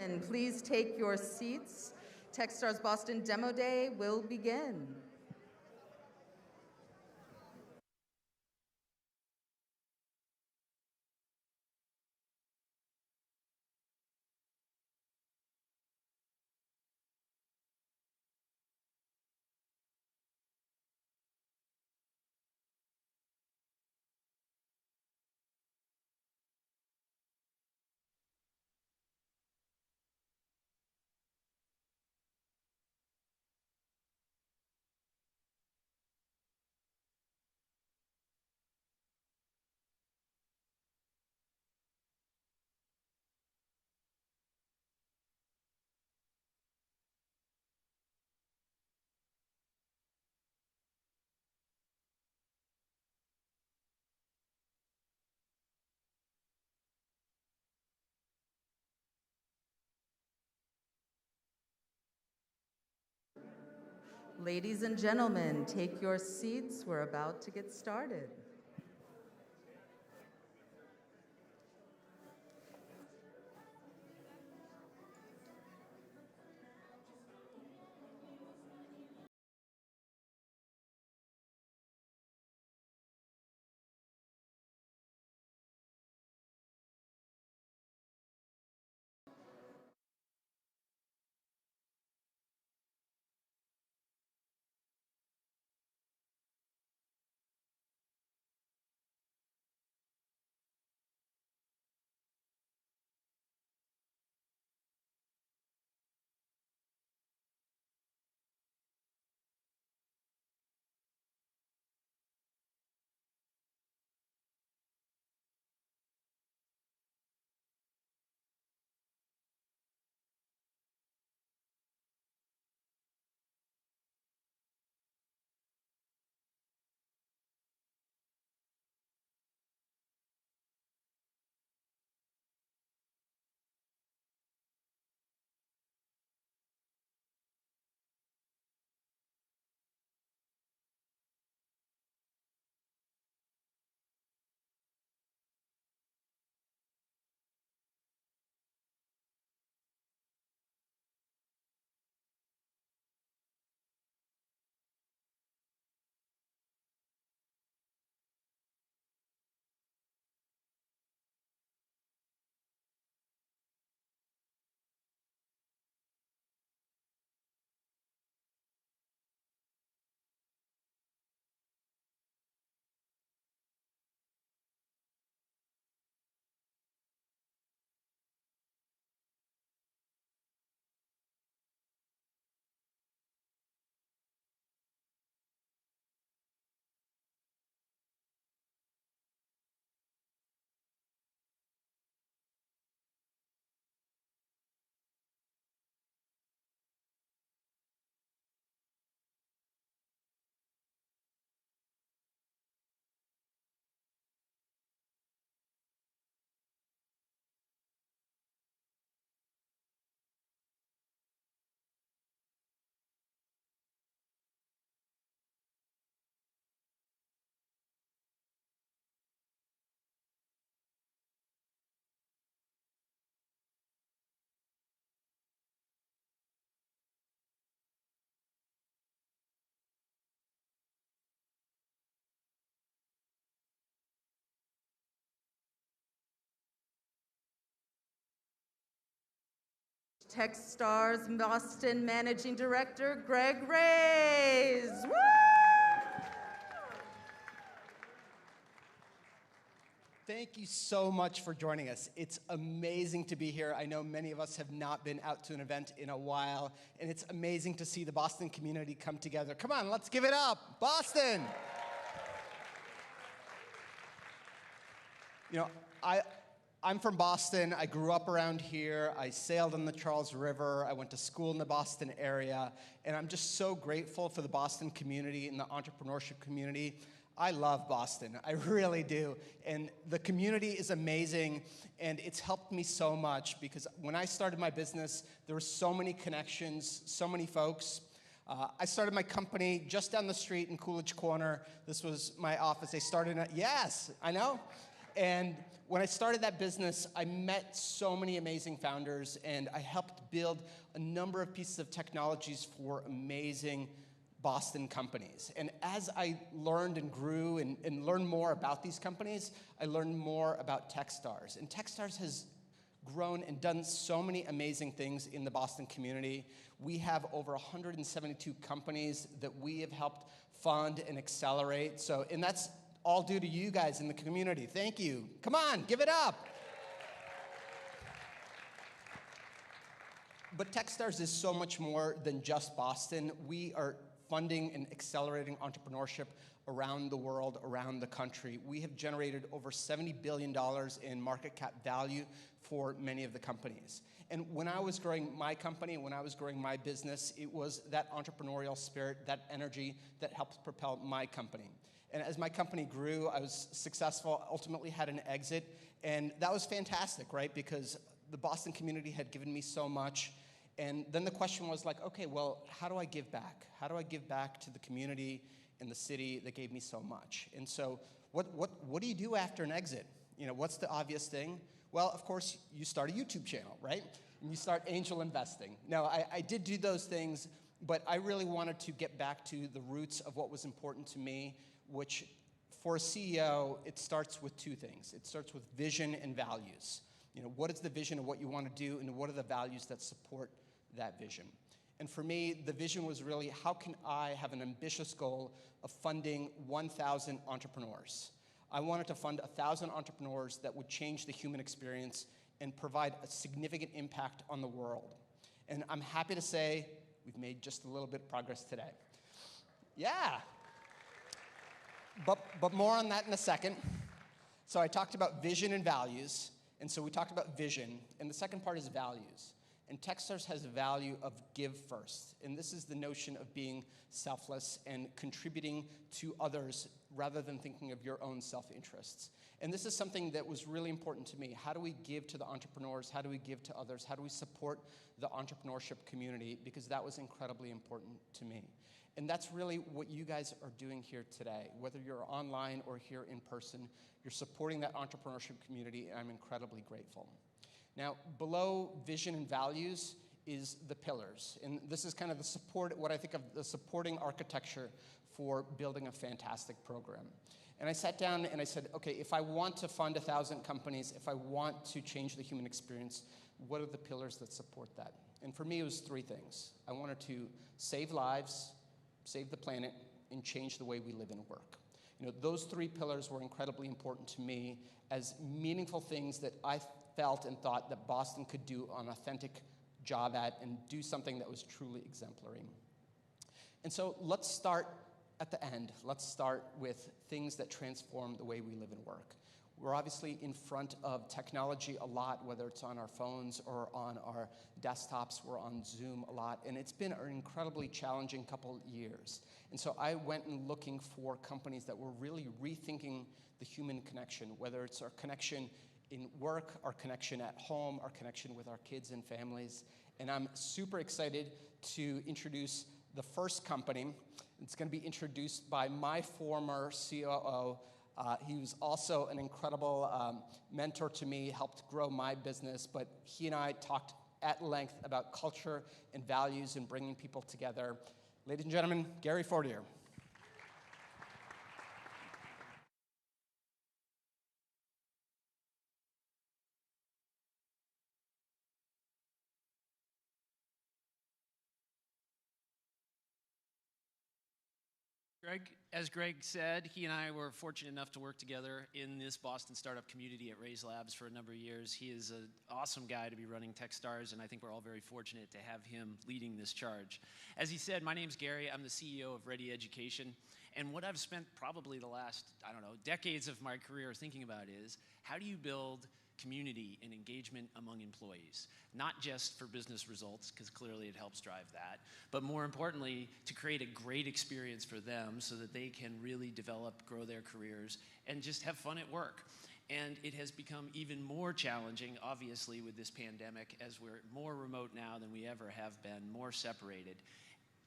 gentlemen, please take your seats. Techstars Boston Demo Day will begin. Ladies and gentlemen, take your seats. We're about to get started. Techstars Boston Managing Director, Greg Reyes. Woo! Thank you so much for joining us. It's amazing to be here. I know many of us have not been out to an event in a while, and it's amazing to see the Boston community come together. Come on, let's give it up. Boston! You know, I'm from Boston. I grew up around here. I sailed on the Charles River. I went to school in the Boston area. And I'm just so grateful for the Boston community and the entrepreneurship community. I love Boston. I really do. And the community is amazing. And it's helped me so much because when I started my business, there were so many connections, so many folks. I started my company just down the street in Coolidge Corner. This was my office. They started at, yes, I know. And when I started that business, I met so many amazing founders, and I helped build a number of pieces of technologies for amazing Boston companies. And as I learned and grew and learned more about these companies, I learned more about Techstars. And Techstars has grown and done so many amazing things in the Boston community. We have over 172 companies that we have helped fund and accelerate. So, and that's all due to you guys in the community. Thank you. Come on, give it up. But Techstars is so much more than just Boston. We are funding and accelerating entrepreneurship around the world, around the country. We have generated over $70 billion in market cap value for many of the companies. And when I was growing my company, when I was growing my business, it was that entrepreneurial spirit, that energy that helped propel my company. And as my company grew, I was successful, ultimately had an exit, and that was fantastic, right? Because the Boston community had given me so much. And then the question was like, okay, well, how do I give back? How do I give back to the community and the city that gave me so much? And so what do you do after an exit? You know, what's the obvious thing? Well, of course, you start a YouTube channel, right? And you start angel investing. Now, I did do those things, but I really wanted to get back to the roots of what was important to me, which for a CEO, it starts with two things. It starts with vision and values. You know, what is the vision of what you want to do, and what are the values that support that vision? And for me, the vision was really, how can I have an ambitious goal of funding 1,000 entrepreneurs? I wanted to fund 1,000 entrepreneurs that would change the human experience and provide a significant impact on the world. And I'm happy to say we've made just a little bit of progress today. Yeah. But more on that in a second. So I talked about vision and values, and so we talked about vision, and the second part is values. And Techstars has a value of give first, and this is the notion of being selfless and contributing to others rather than thinking of your own self-interests. And this is something that was really important to me. How do we give to the entrepreneurs? How do we give to others? How do we support the entrepreneurship community? Because that was incredibly important to me. And that's really what you guys are doing here today. Whether you're online or here in person, you're supporting that entrepreneurship community, and I'm incredibly grateful. Now, below vision and values is the pillars. And this is kind of the support, what I think of the supporting architecture for building a fantastic program. And I sat down and I said, okay, if I want to fund 1,000 companies, if I want to change the human experience, what are the pillars that support that? And for me, it was three things. I wanted to save lives, save the planet, and change the way we live and work. You know, those three pillars were incredibly important to me as meaningful things that I felt and thought that Boston could do an authentic job at and do something that was truly exemplary. And so let's start at the end. Let's start with things that transform the way we live and work. We're obviously in front of technology a lot, whether it's on our phones or on our desktops. We're on Zoom a lot, and it's been an incredibly challenging couple of years. And so I went and looking for companies that were really rethinking the human connection, whether it's our connection in work, our connection at home, our connection with our kids and families. And I'm super excited to introduce the first company. It's going to be introduced by my former COO. He was also an incredible mentor to me, helped grow my business, but he and I talked at length about culture and values and bringing people together. Ladies and gentlemen, Gary Fortier. As Greg said, he and I were fortunate enough to work together in this Boston startup community at Raise Labs for a number of years. He is an awesome guy to be running Techstars, and I think we're all very fortunate to have him leading this charge. As he said, my name's Gary. I'm the CEO of Ready Education, and what I've spent probably the last, decades of my career thinking about is, how do you build community and engagement among employees, not just for business results, because clearly it helps drive that, but more importantly, to create a great experience for them so that they can really develop, grow their careers, and just have fun at work. And it has become even more challenging, obviously, with this pandemic, as we're more remote now than we ever have been, more separated.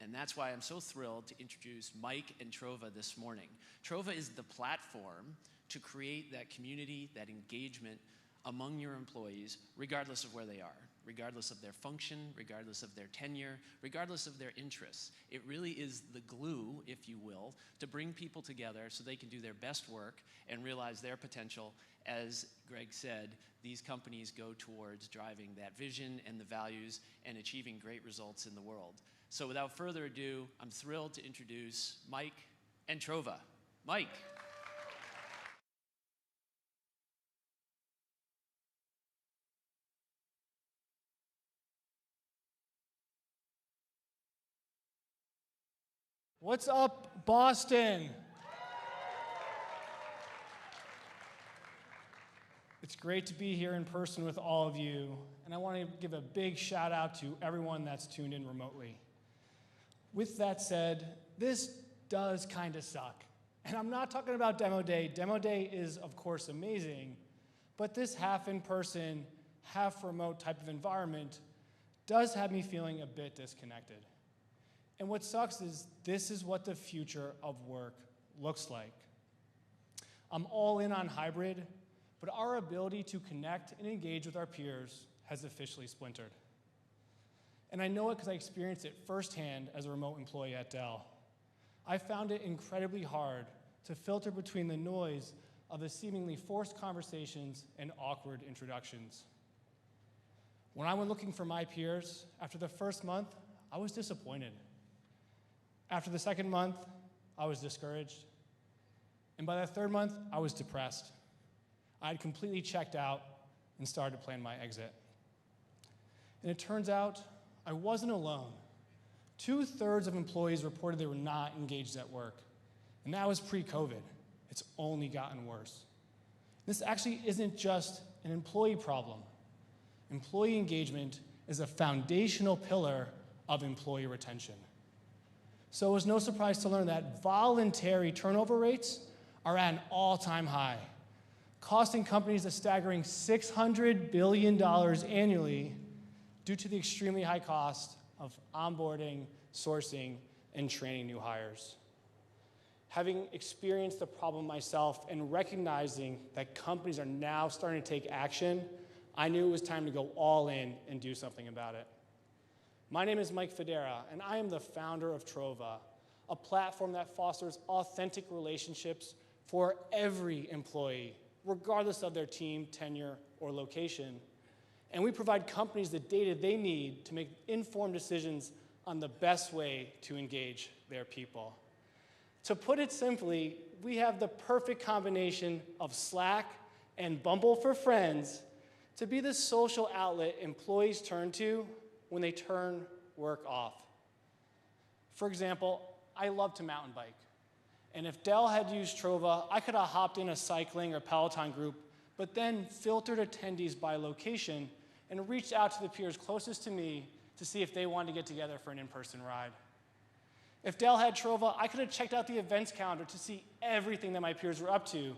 And that's why I'm so thrilled to introduce Mike and Trova this morning. Trova is the platform to create that community, that engagement among your employees, regardless of where they are, regardless of their function, regardless of their tenure, regardless of their interests. It really is the glue, if you will, to bring people together so they can do their best work and realize their potential. As Greg said, these companies go towards driving that vision and the values and achieving great results in the world. So without further ado, I'm thrilled to introduce Mike and Trova. Mike. What's up, Boston? It's great to be here in person with all of you, and I want to give a big shout out to everyone that's tuned in remotely. With that said, this does kind of suck. And I'm not talking about Demo Day. Demo Day is, of course, amazing, but this half in-person, half remote type of environment does have me feeling a bit disconnected. And what sucks is this is what the future of work looks like. I'm all in on hybrid, but our ability to connect and engage with our peers has officially splintered. And I know it because I experienced it firsthand as a remote employee at Dell. I found it incredibly hard to filter between the noise of the seemingly forced conversations and awkward introductions. When I went looking for my peers, after the first month, I was disappointed. After the second month, I was discouraged. And by the third month, I was depressed. I had completely checked out and started to plan my exit. And it turns out I wasn't alone. 2/3 of employees reported they were not engaged at work. And that was pre-COVID. It's only gotten worse. This actually isn't just an employee problem. Employee engagement is a foundational pillar of employee retention. So it was no surprise to learn that voluntary turnover rates are at an all-time high, costing companies a staggering $600 billion annually due to the extremely high cost of onboarding, sourcing, and training new hires. Having experienced the problem myself and recognizing that companies are now starting to take action, I knew it was time to go all in and do something about it. My name is Mike Federa, and I am the founder of Trova, a platform that fosters authentic relationships for every employee, regardless of their team, tenure, or location. And we provide companies the data they need to make informed decisions on the best way to engage their people. To put it simply, we have the perfect combination of Slack and Bumble for Friends to be the social outlet employees turn to when they turn work off. For example, I love to mountain bike. And if Dell had used Trova, I could have hopped in a cycling or Peloton group, but then filtered attendees by location and reached out to the peers closest to me to see if they wanted to get together for an in-person ride. If Dell had Trova, I could have checked out the events calendar to see everything that my peers were up to,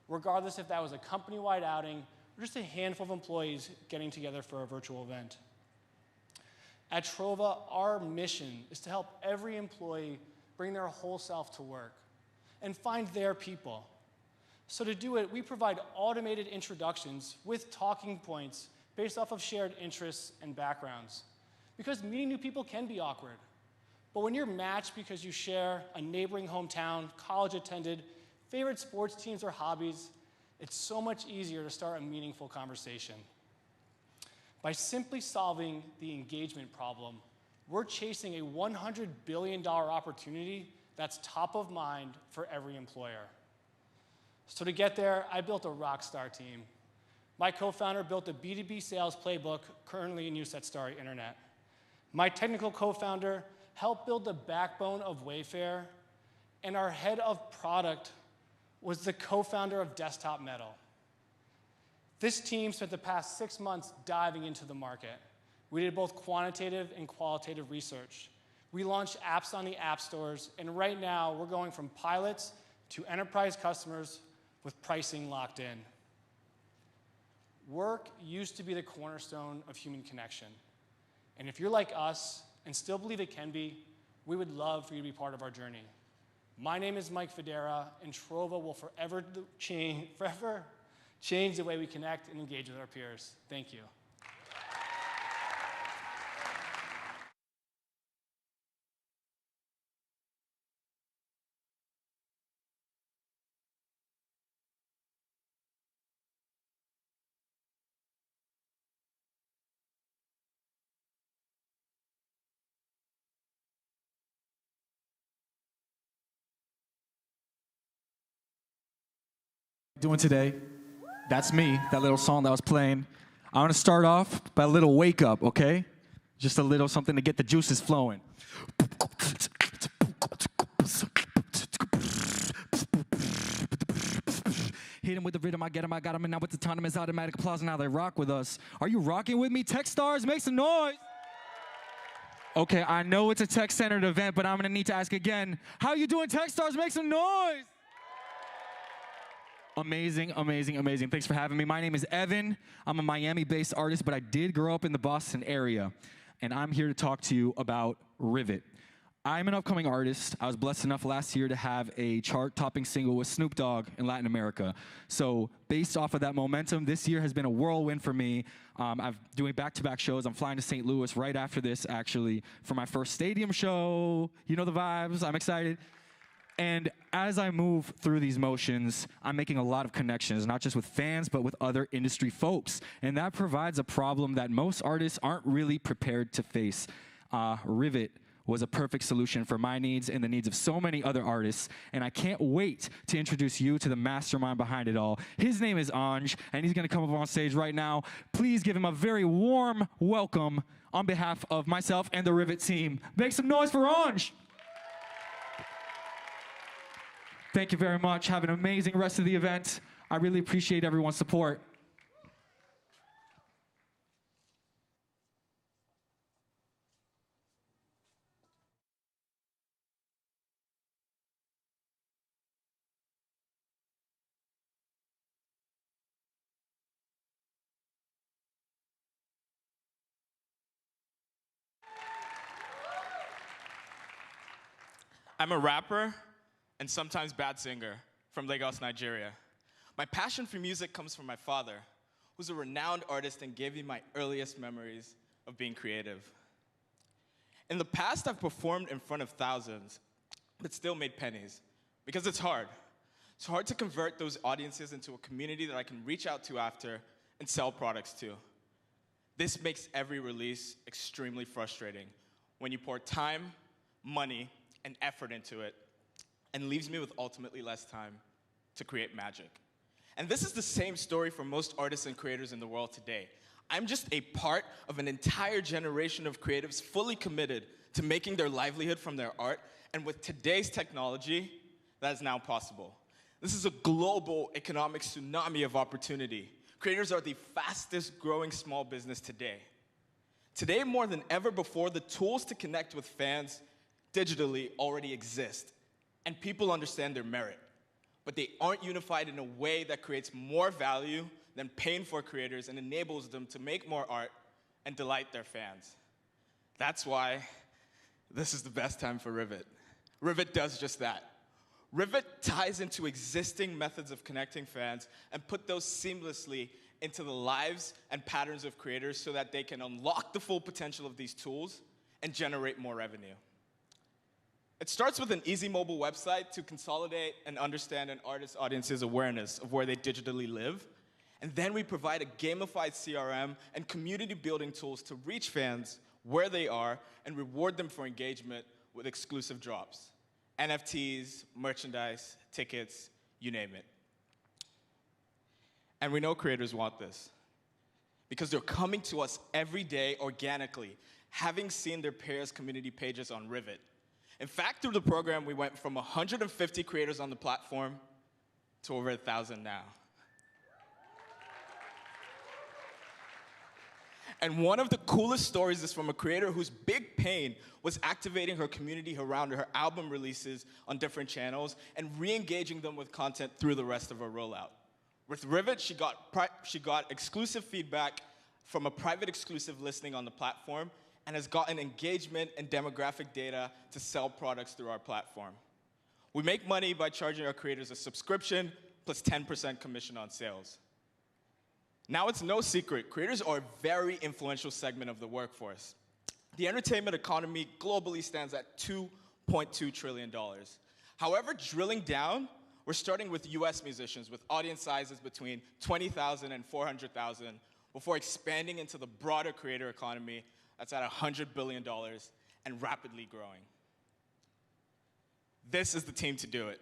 regardless if that was a company-wide outing or just a handful of employees getting together for a virtual event. At Trova, our mission is to help every employee bring their whole self to work and find their people. So to do it, we provide automated introductions with talking points based off of shared interests and backgrounds. Because meeting new people can be awkward. But when you're matched because you share a neighboring hometown, college attended, favorite sports teams or hobbies, it's so much easier to start a meaningful conversation. By simply solving the engagement problem, we're chasing a $100 billion opportunity that's top of mind for every employer. So to get there, I built a rock star team. My co-founder built a B2B sales playbook currently in use at Starry Internet. My technical co-founder helped build the backbone of Wayfair, and our head of product was the co-founder of Desktop Metal. This team spent the past 6 months diving into the market. We did both quantitative and qualitative research. We launched apps on the app stores, and right now we're going from pilots to enterprise customers with pricing locked in. Work used to be the cornerstone of human connection. And if you're like us and still believe it can be, we would love for you to be part of our journey. My name is Mike Federa, and Trova will forever change the way we connect and engage with our peers. Thank you. Doing today. That's me, that little song that was playing. I want to start off by a little wake up, okay? Just a little something to get the juices flowing. Hit him with the rhythm, I get him, I got him, and now with the autonomous automatic applause, now they rock with us. Are you rocking with me? Techstars, make some noise! Okay, I know it's a tech-centered event, but I'm gonna need to ask again, how you doing, Techstars? Make some noise! Amazing, amazing, amazing. Thanks for having me. My name is Evan. I'm a Miami-based artist, but I did grow up in the Boston area, and I'm here to talk to you about Rivet. I'm an upcoming artist. I was blessed enough last year to have a chart-topping single with Snoop Dogg in Latin America. So based off of that momentum, this year has been a whirlwind for me. I'm doing back-to-back shows. I'm flying to St. Louis right after this, actually, for my first stadium show. You know the vibes. I'm excited. And as I move through these motions, I'm making a lot of connections, not just with fans, but with other industry folks. And that provides a problem that most artists aren't really prepared to face. Rivet was a perfect solution for my needs and the needs of so many other artists. And I can't wait to introduce you to the mastermind behind it all. His name is Anj, and he's gonna come up on stage right now. Please give him a very warm welcome on behalf of myself and the Rivet team. Make some noise for Anj. Thank you very much. Have an amazing rest of the event. I really appreciate everyone's support. I'm a rapper and sometimes bad singer from Lagos, Nigeria. My passion for music comes from my father, who's a renowned artist and gave me my earliest memories of being creative. In the past, I've performed in front of thousands, but still made pennies, because it's hard. It's hard to convert those audiences into a community that I can reach out to after and sell products to. This makes every release extremely frustrating when you pour time, money, and effort into it, and leaves me with ultimately less time to create magic. And this is the same story for most artists and creators in the world today. I'm just a part of an entire generation of creatives fully committed to making their livelihood from their art, and with today's technology, that is now possible. This is a global economic tsunami of opportunity. Creators are the fastest growing small business today. Today, more than ever before, the tools to connect with fans digitally already exist, and people understand their merit, but they aren't unified in a way that creates more value than pain for creators and enables them to make more art and delight their fans. That's why this is the best time for Rivet. Rivet does just that. Rivet ties into existing methods of connecting fans and put those seamlessly into the lives and patterns of creators so that they can unlock the full potential of these tools and generate more revenue. It starts with an easy mobile website to consolidate and understand an artist's audience's awareness of where they digitally live. And then we provide a gamified CRM and community building tools to reach fans where they are and reward them for engagement with exclusive drops. NFTs, merchandise, tickets, you name it. And we know creators want this because they're coming to us every day organically, having seen their peers' community pages on Rivet. In fact, through the program, we went from 150 creators on the platform to over 1,000 now. And one of the coolest stories is from a creator whose big pain was activating her community around her album releases on different channels and re-engaging them with content through the rest of her rollout. With Rivet, she got exclusive feedback from a private exclusive listening on the platform and has gotten engagement and demographic data to sell products through our platform. We make money by charging our creators a subscription plus 10% commission on sales. Now it's no secret, creators are a very influential segment of the workforce. The entertainment economy globally stands at $2.2 trillion. However, drilling down, we're starting with US musicians with audience sizes between 20,000 and 400,000 before expanding into the broader creator economy that's at $100 billion and rapidly growing. This is the team to do it.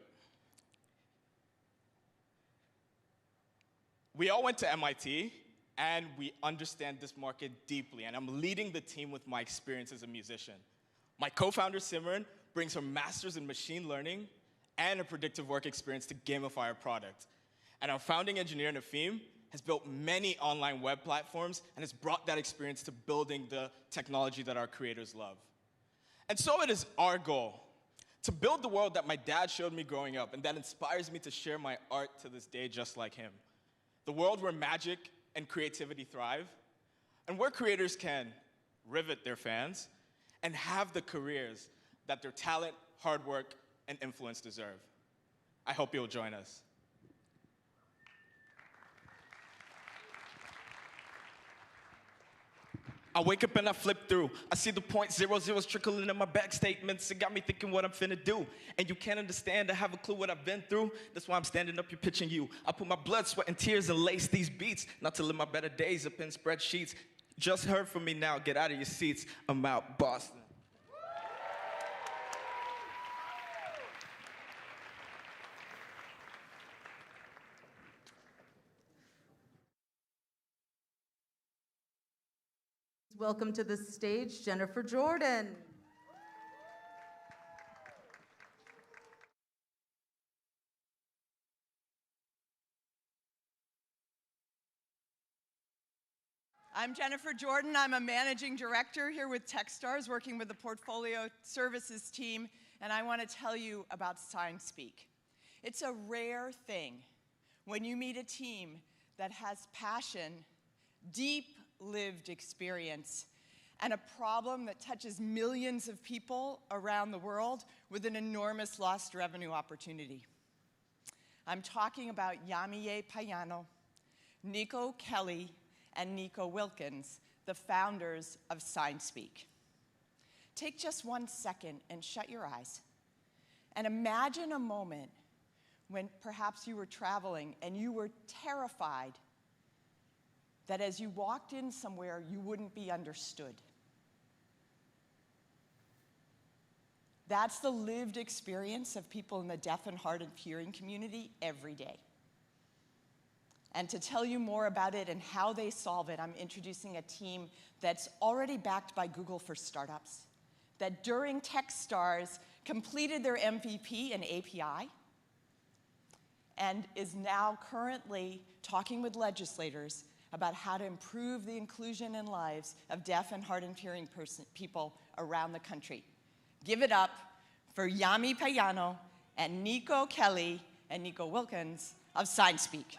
We all went to MIT, and we understand this market deeply, and I'm leading the team with my experience as a musician. My co-founder, Simran, brings her master's in machine learning and a predictive work experience to gamify our product. And our founding engineer, Nafeem, has built many online web platforms and has brought that experience to building the technology that our creators love. And so it is our goal to build the world that my dad showed me growing up and that inspires me to share my art to this day just like him. The world where magic and creativity thrive, and where creators can rivet their fans and have the careers that their talent, hard work, and influence deserve. I hope you'll join us. I wake up and I flip through. I see the .00s trickling in my back statements. It got me thinking what I'm finna do. And you can't understand, I have a clue what I've been through. That's why I'm standing up here pitching you. I put my blood, sweat, and tears and lace these beats. Not to live my better days up in spreadsheets. Just heard from me now, get out of your seats. I'm out, Boston. Welcome to the stage, Jennifer Jordan. I'm Jennifer Jordan. I'm a managing director here with Techstars, working with the portfolio services team, and I want to tell you about SignSpeak. It's a rare thing when you meet a team that has passion, deep lived experience, and a problem that touches millions of people around the world with an enormous lost revenue opportunity. I'm talking about Yamiye Payano, Nico Kelly, and Nico Wilkins, the founders of SignSpeak. Take just 1 second and shut your eyes and imagine a moment when perhaps you were traveling and you were terrified that as you walked in somewhere, you wouldn't be understood. That's the lived experience of people in the deaf and hard of hearing community every day. And to tell you more about it and how they solve it, I'm introducing a team that's already backed by Google for startups, that during Techstars completed their MVP and API, and is now currently talking with legislators about how to improve the inclusion and lives of deaf and hard of hearing people around the country. Give it up for Yami Payano and Nico Kelly and Nico Wilkins of SignSpeak.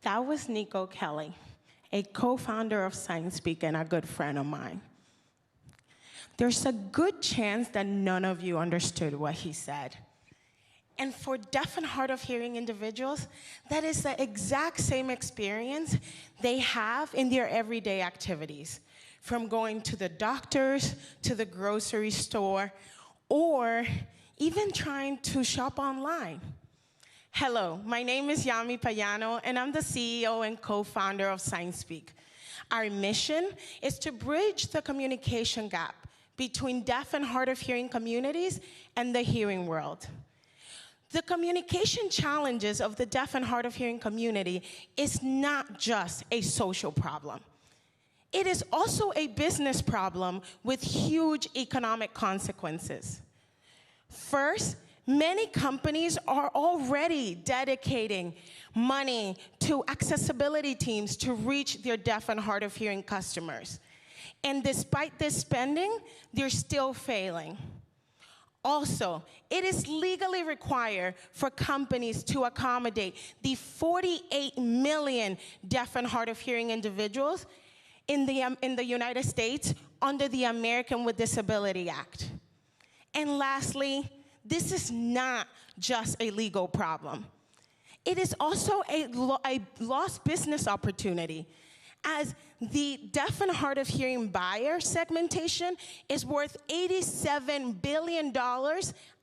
That was Nico Kelly, a co-founder of SignSpeak and a good friend of mine. There's a good chance that none of you understood what he said. And for deaf and hard of hearing individuals, that is the exact same experience they have in their everyday activities, from going to the doctors, to the grocery store, or even trying to shop online. Hello, my name is Yami Payano, and I'm the CEO and co-founder of SignSpeak. Our mission is to bridge the communication gap between deaf and hard of hearing communities and the hearing world. The communication challenges of the deaf and hard of hearing community is not just a social problem. It is also a business problem with huge economic consequences. First, many companies are already dedicating money to accessibility teams to reach their deaf and hard of hearing customers. And despite this spending, they're still failing. Also, it is legally required for companies to accommodate the 48 million deaf and hard of hearing individuals in the United States under the American with Disability Act. And lastly, this is not just a legal problem. It is also a lost business opportunity, as the deaf and hard of hearing buyer segmentation is worth $87 billion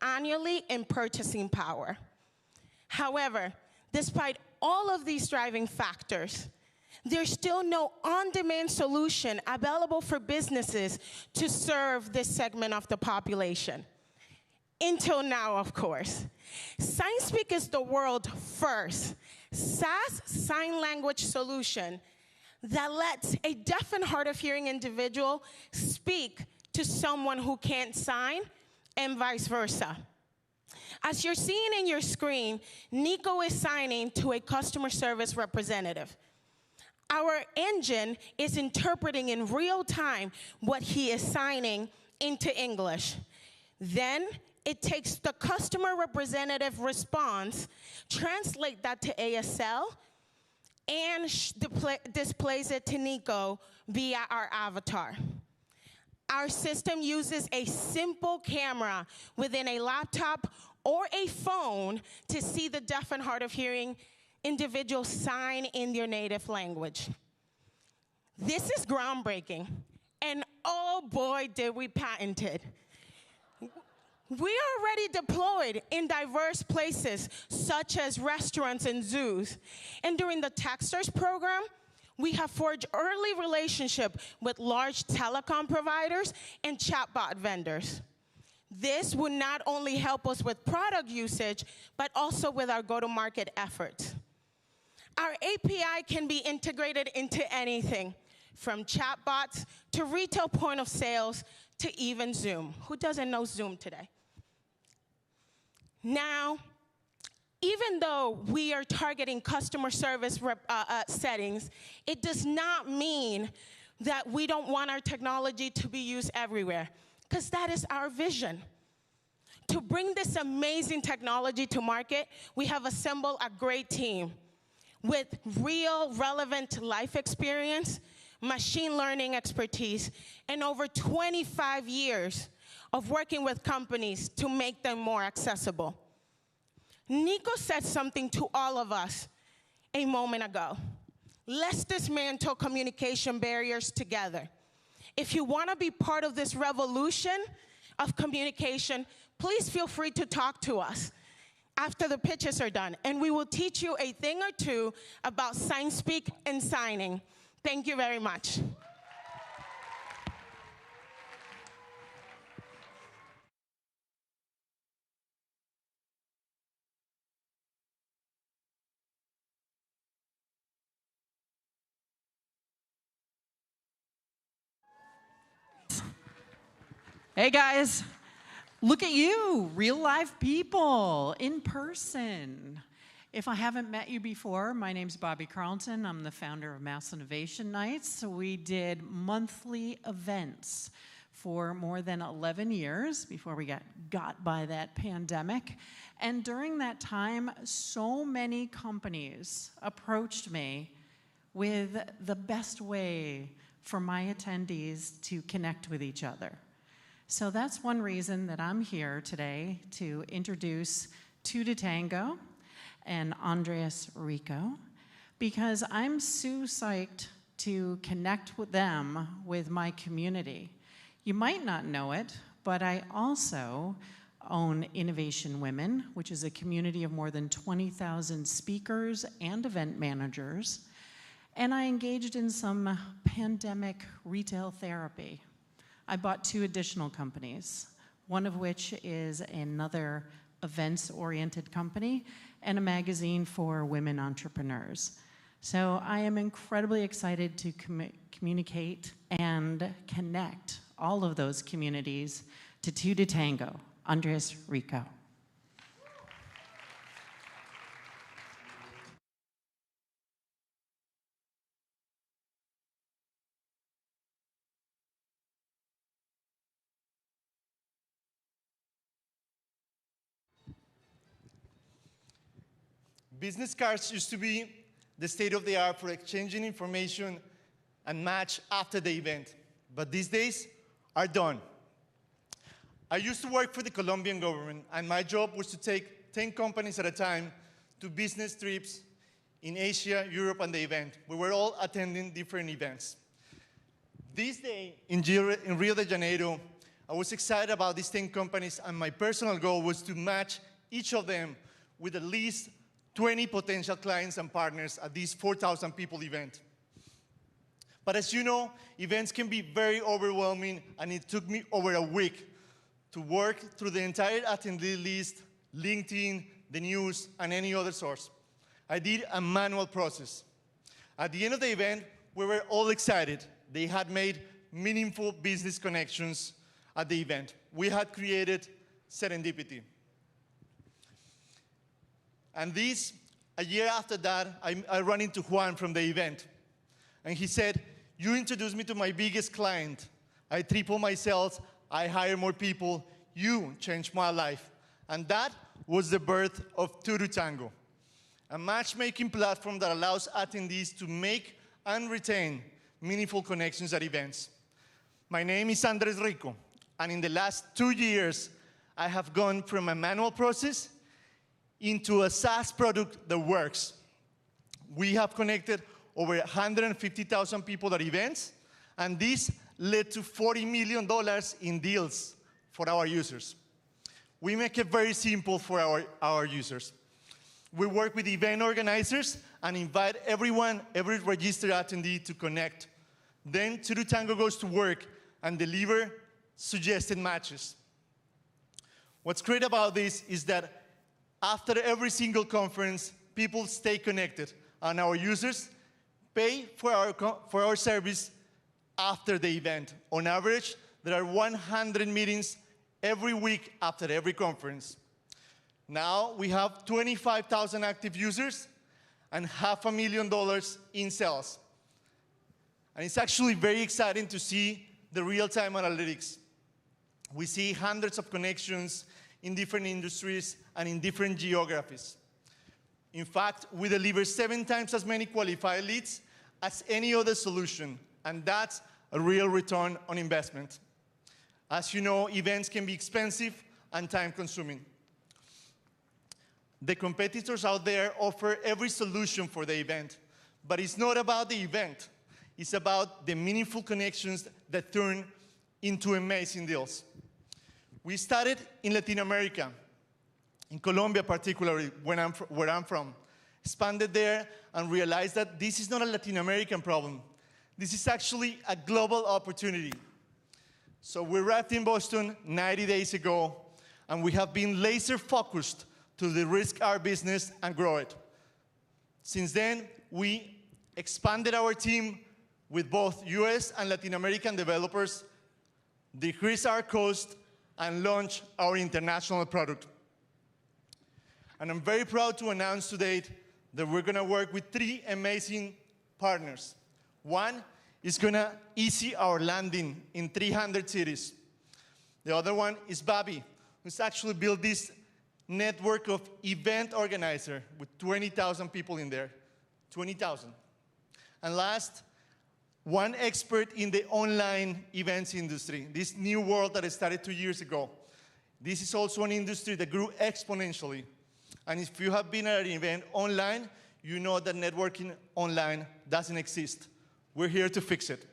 annually in purchasing power. However, despite all of these driving factors, there's still no on-demand solution available for businesses to serve this segment of the population. Until now, of course. SignSpeak is the world's first SaaS sign language solution that lets a deaf and hard of hearing individual speak to someone who can't sign, and vice versa. As you're seeing in your screen, Nico is signing to a customer service representative. Our engine is interpreting in real time what he is signing into English. Then it takes the customer representative response, translate that to ASL, and displays it to Nico via our avatar. Our system uses a simple camera within a laptop or a phone to see the deaf and hard of hearing individual sign in their native language. This is groundbreaking, and oh boy, did we patent it. We are already deployed in diverse places, such as restaurants and zoos. And during the Techstars program, we have forged early relationship with large telecom providers and chatbot vendors. This will not only help us with product usage, but also with our go-to-market efforts. Our API can be integrated into anything, from chatbots to retail point of sales to even Zoom. Who doesn't know Zoom today? Now, even though we are targeting customer service settings, it does not mean that we don't want our technology to be used everywhere, because that is our vision. To bring this amazing technology to market, we have assembled a great team with real, relevant life experience, machine learning expertise, and over 25 years of working with companies to make them more accessible. Nico said something to all of us a moment ago. Let's dismantle communication barriers together. If you want to be part of this revolution of communication, please feel free to talk to us after the pitches are done, and we will teach you a thing or two about SignSpeak and signing. Thank you very much. Hey guys, look at you, real life people in person. If I haven't met you before, my name's Bobby Carlton. I'm the founder of Mass Innovation Nights. We did monthly events for more than 11 years before we got by that pandemic. And during that time, so many companies approached me with the best way for my attendees to connect with each other. So that's one reason that I'm here today to introduce To Tango and Andreas Rico, because I'm so psyched to connect with them with my community. You might not know it, but I also own Innovation Women, which is a community of more than 20,000 speakers and event managers, and I engaged in some pandemic retail therapy. I bought 2 additional companies, one of which is another events-oriented company and a magazine for women entrepreneurs. So I am incredibly excited to communicate and connect all of those communities to Tango. Andres Rico. Business cards used to be the state of the art for exchanging information and match after the event, but these days are done. I used to work for the Colombian government, and my job was to take 10 companies at a time to business trips in Asia, Europe, and the event. We were all attending different events. This day in Rio de Janeiro, I was excited about these 10 companies, and my personal goal was to match each of them with at least 20 potential clients and partners at this 4,000 people event. But as you know, events can be very overwhelming, and it took me over a week to work through the entire attendee list, LinkedIn, the news, and any other source. I did a manual process. At the end of the event, we were all excited. They had made meaningful business connections at the event. We had created serendipity. And this, a year after that, I ran into Juan from the event. And he said, "You introduced me to my biggest client. I tripled my sales, I hired more people, you changed my life." And that was the birth of To Tango, a matchmaking platform that allows attendees to make and retain meaningful connections at events. My name is Andres Rico, and in the last 2 years, I have gone from a manual process into a SaaS product that works. We have connected over 150,000 people at events, and this led to $40 million in deals for our users. We make it very simple for our users. We work with event organizers and invite every registered attendee to connect. Then To Tango goes to work and deliver suggested matches. What's great about this is that after every single conference, people stay connected, and our users pay for our service after the event. On average, there are 100 meetings every week after every conference. Now we have 25,000 active users and $500,000 in sales. And it's actually very exciting to see the real-time analytics. We see hundreds of connections in different industries and in different geographies. In fact, we deliver 7 times as many qualified leads as any other solution, and that's a real return on investment. As you know, events can be expensive and time-consuming. The competitors out there offer every solution for the event, but it's not about the event. It's about the meaningful connections that turn into amazing deals. We started in Latin America, in Colombia particularly, where I'm from. Expanded there and realized that this is not a Latin American problem. This is actually a global opportunity. So we arrived in Boston 90 days ago, and we have been laser focused to de-risk our business and grow it. Since then, we expanded our team with both US and Latin American developers, decreased our cost, and launched our international product. And I'm very proud to announce today that we're going to work with 3 amazing partners. One is going to easy our landing in 300 cities. The other one is Bobby, who's actually built this network of event organizers with 20,000 people in there. 20,000. And last, one expert in the online events industry, this new world that started 2 years ago. This is also an industry that grew exponentially. And if you have been at an event online, you know that networking online doesn't exist. We're here to fix it.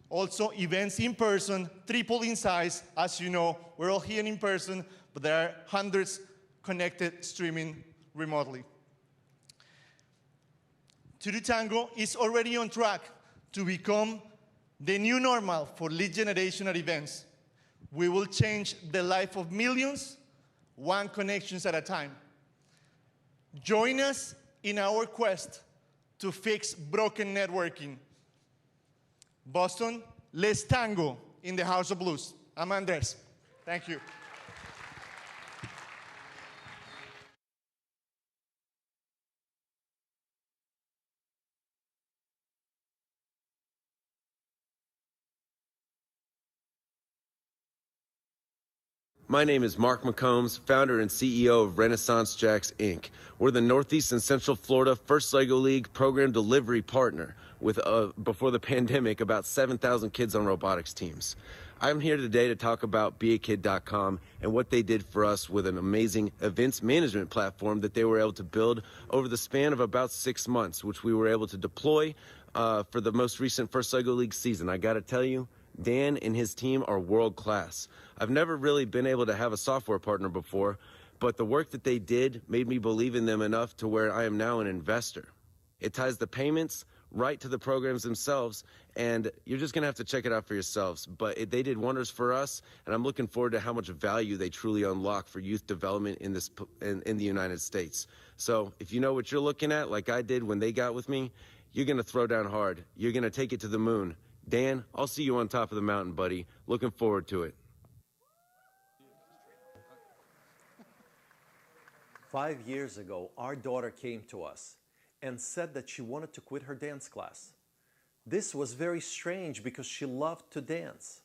Also, events in person triple in size. As you know, we're all here in person, but there are hundreds connected streaming remotely. To Tango is already on track to become the new normal for lead generation at events. We will change the life of millions one connections at a time. Join us in our quest to fix broken networking. Boston, let's tango in the House of Blues. I'm Andres. Thank you. My name is Mark McCombs, founder and CEO of Renaissance Jacks, Inc. We're the Northeast and Central Florida First Lego League program delivery partner with, before the pandemic, about 7,000 kids on robotics teams. I'm here today to talk about BeAKid.com and what they did for us with an amazing events management platform that they were able to build over the span of about 6 months, which we were able to deploy for the most recent First Lego League season. I gotta tell you, Dan and his team are world class. I've never really been able to have a software partner before, but the work that they did made me believe in them enough to where I am now an investor. It ties the payments right to the programs themselves, and you're just gonna have to check it out for yourselves. But they did wonders for us, and I'm looking forward to how much value they truly unlock for youth development in the United States. So if you know what you're looking at, like I did when they got with me, you're gonna throw down hard. You're gonna take it to the moon. Dan, I'll see you on top of the mountain, buddy. Looking forward to it. 5 years ago, our daughter came to us and said that she wanted to quit her dance class. This was very strange because she loved to dance.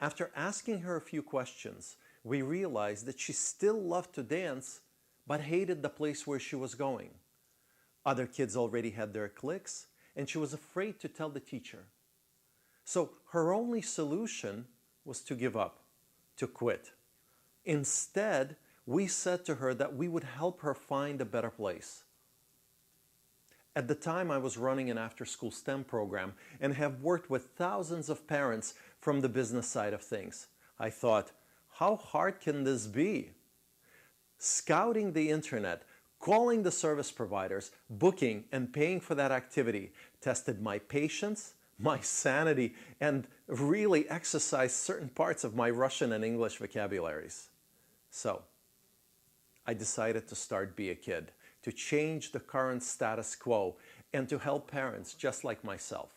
After asking her a few questions, we realized that she still loved to dance, but hated the place where she was going. Other kids already had their cliques, and she was afraid to tell the teacher. So her only solution was to give up, to quit. Instead, we said to her that we would help her find a better place. At the time, I was running an after-school STEM program and have worked with thousands of parents from the business side of things. I thought, how hard can this be? Scouting the internet, calling the service providers, booking and paying for that activity tested my patience, my sanity, and really exercised certain parts of my Russian and English vocabularies. So, I decided to start BeAKid, to change the current status quo and to help parents just like myself.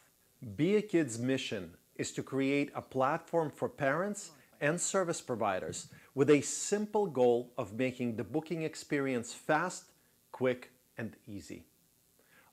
BeAKid's mission is to create a platform for parents and service providers with a simple goal of making the booking experience fast, quick, and easy.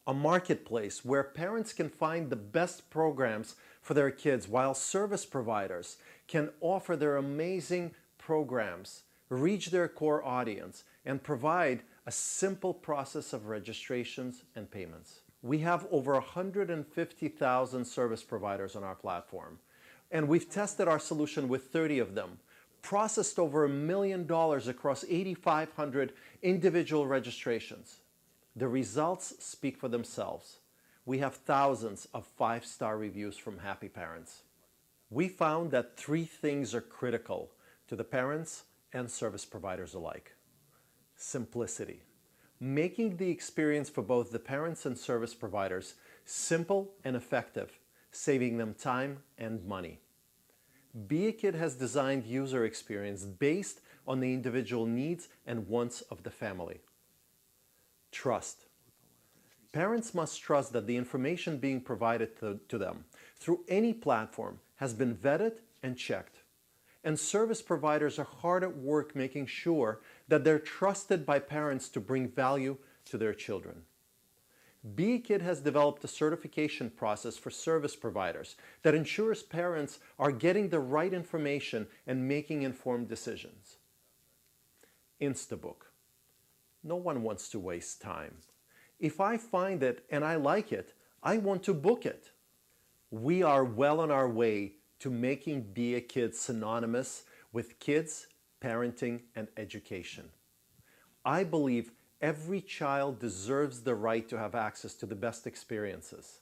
A marketplace where parents can find the best programs for their kids while service providers can offer their amazing programs, reach their core audience, and provide a simple process of registrations and payments. We have over 150,000 service providers on our platform, and we've tested our solution with 30 of them, processed over $1 million across 8,500 individual registrations. The results speak for themselves. We have thousands of 5-star reviews from happy parents. We found that 3 things are critical to the parents and service providers alike. Simplicity. Making the experience for both the parents and service providers simple and effective, saving them time and money. BeAKid has designed user experience based on the individual needs and wants of the family. Trust. Parents must trust that the information being provided to them through any platform has been vetted and checked. And service providers are hard at work making sure that they're trusted by parents to bring value to their children. BeAKid has developed a certification process for service providers that ensures parents are getting the right information and making informed decisions. Instabook. No one wants to waste time. If I find it and I like it, I want to book it. We are well on our way to making BeAKid synonymous with kids, parenting, and education. I believe every child deserves the right to have access to the best experiences.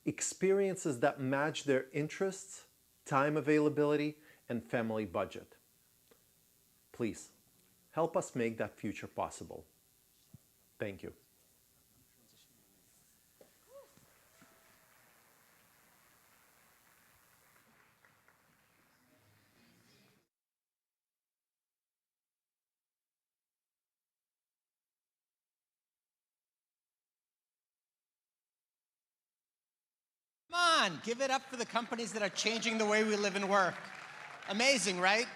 Experiences that match their interests, time availability, and family budget. Please, help us make that future possible. Thank you. on, give it up for the companies that are changing the way we live and work. Amazing, right?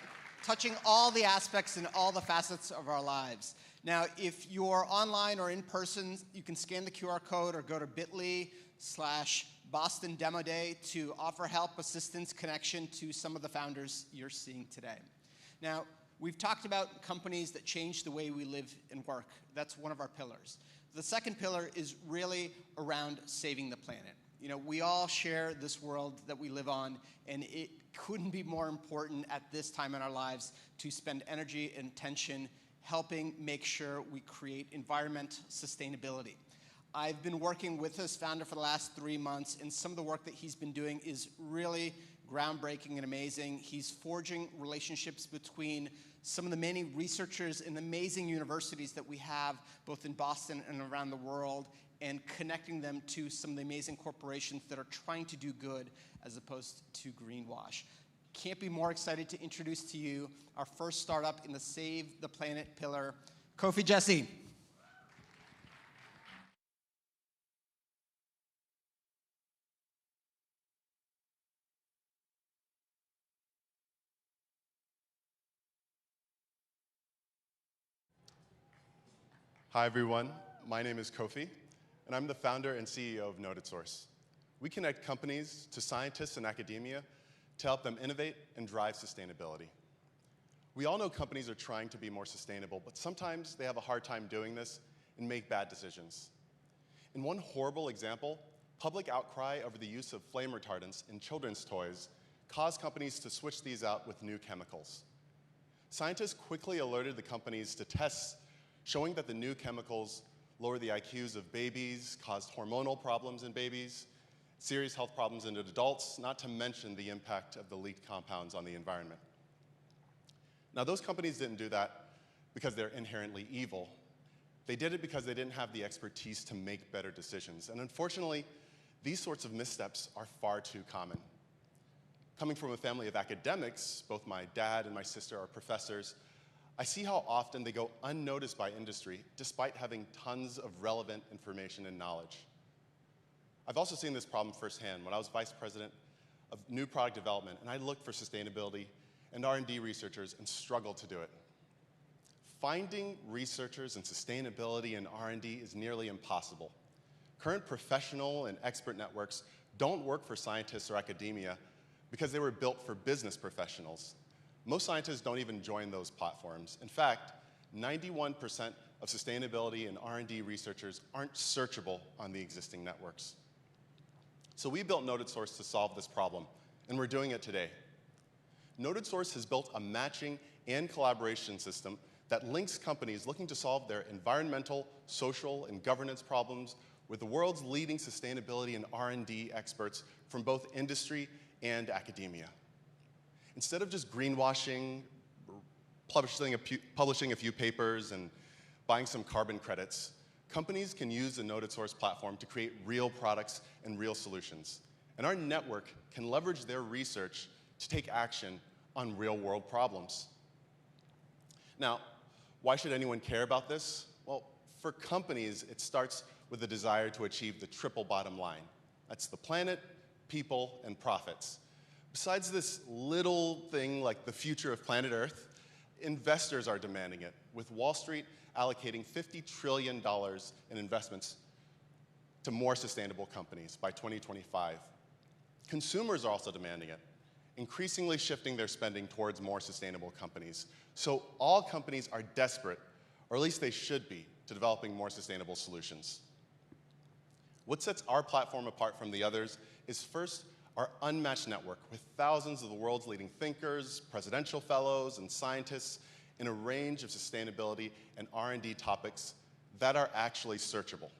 Touching all the aspects and all the facets of our lives. Now, if you're online or in person, you can scan the QR code or go to bit.ly/Boston Demo Day to offer help, assistance, connection to some of the founders you're seeing today. Now, we've talked about companies that change the way we live and work. That's one of our pillars. The second pillar is really around saving the planet. You know, we all share this world that we live on, and it couldn't be more important at this time in our lives to spend energy and attention helping make sure we create environment sustainability. I've been working with this founder for the last 3 months, and some of the work that he's been doing is really groundbreaking and amazing. He's forging relationships between some of the many researchers in the amazing universities that we have, both in Boston and around the world, and connecting them to some of the amazing corporations that are trying to do good as opposed to greenwash. Can't be more excited to introduce to you our first startup in the Save the Planet pillar, Kofi Jesse. Hi, everyone. My name is Kofi, and I'm the founder and CEO of NotedSource. We connect companies to scientists and academia to help them innovate and drive sustainability. We all know companies are trying to be more sustainable, but sometimes they have a hard time doing this and make bad decisions. In one horrible example, public outcry over the use of flame retardants in children's toys caused companies to switch these out with new chemicals. Scientists quickly alerted the companies to tests showing that the new chemicals lower the IQs of babies, caused hormonal problems in babies, serious health problems in adults, not to mention the impact of the leaked compounds on the environment. Now, those companies didn't do that because they're inherently evil. They did it because they didn't have the expertise to make better decisions. And unfortunately, these sorts of missteps are far too common. Coming from a family of academics, both my dad and my sister are professors, I see how often they go unnoticed by industry despite having tons of relevant information and knowledge. I've also seen this problem firsthand when I was vice president of new product development, and I looked for sustainability and R&D researchers and struggled to do it. Finding researchers in sustainability and R&D is nearly impossible. Current professional and expert networks don't work for scientists or academia because they were built for business professionals. Most scientists don't even join those platforms. In fact, 91% of sustainability and R&D researchers aren't searchable on the existing networks. So we built NotedSource to solve this problem, and we're doing it today. NotedSource has built a matching and collaboration system that links companies looking to solve their environmental, social, and governance problems with the world's leading sustainability and R&D experts from both industry and academia. Instead of just greenwashing, publishing a few papers, and buying some carbon credits, companies can use the NotedSource platform to create real products and real solutions. And our network can leverage their research to take action on real-world problems. Now, why should anyone care about this? Well, for companies, it starts with a desire to achieve the triple bottom line. That's the planet, people, and profits. Besides this little thing like the future of planet Earth, investors are demanding it, with Wall Street allocating $50 trillion in investments to more sustainable companies by 2025. Consumers are also demanding it, increasingly shifting their spending towards more sustainable companies. So all companies are desperate, or at least they should be, to developing more sustainable solutions. What sets our platform apart from the others is first, our unmatched network with thousands of the world's leading thinkers, presidential fellows, and scientists in a range of sustainability and R&D topics that are actually searchable.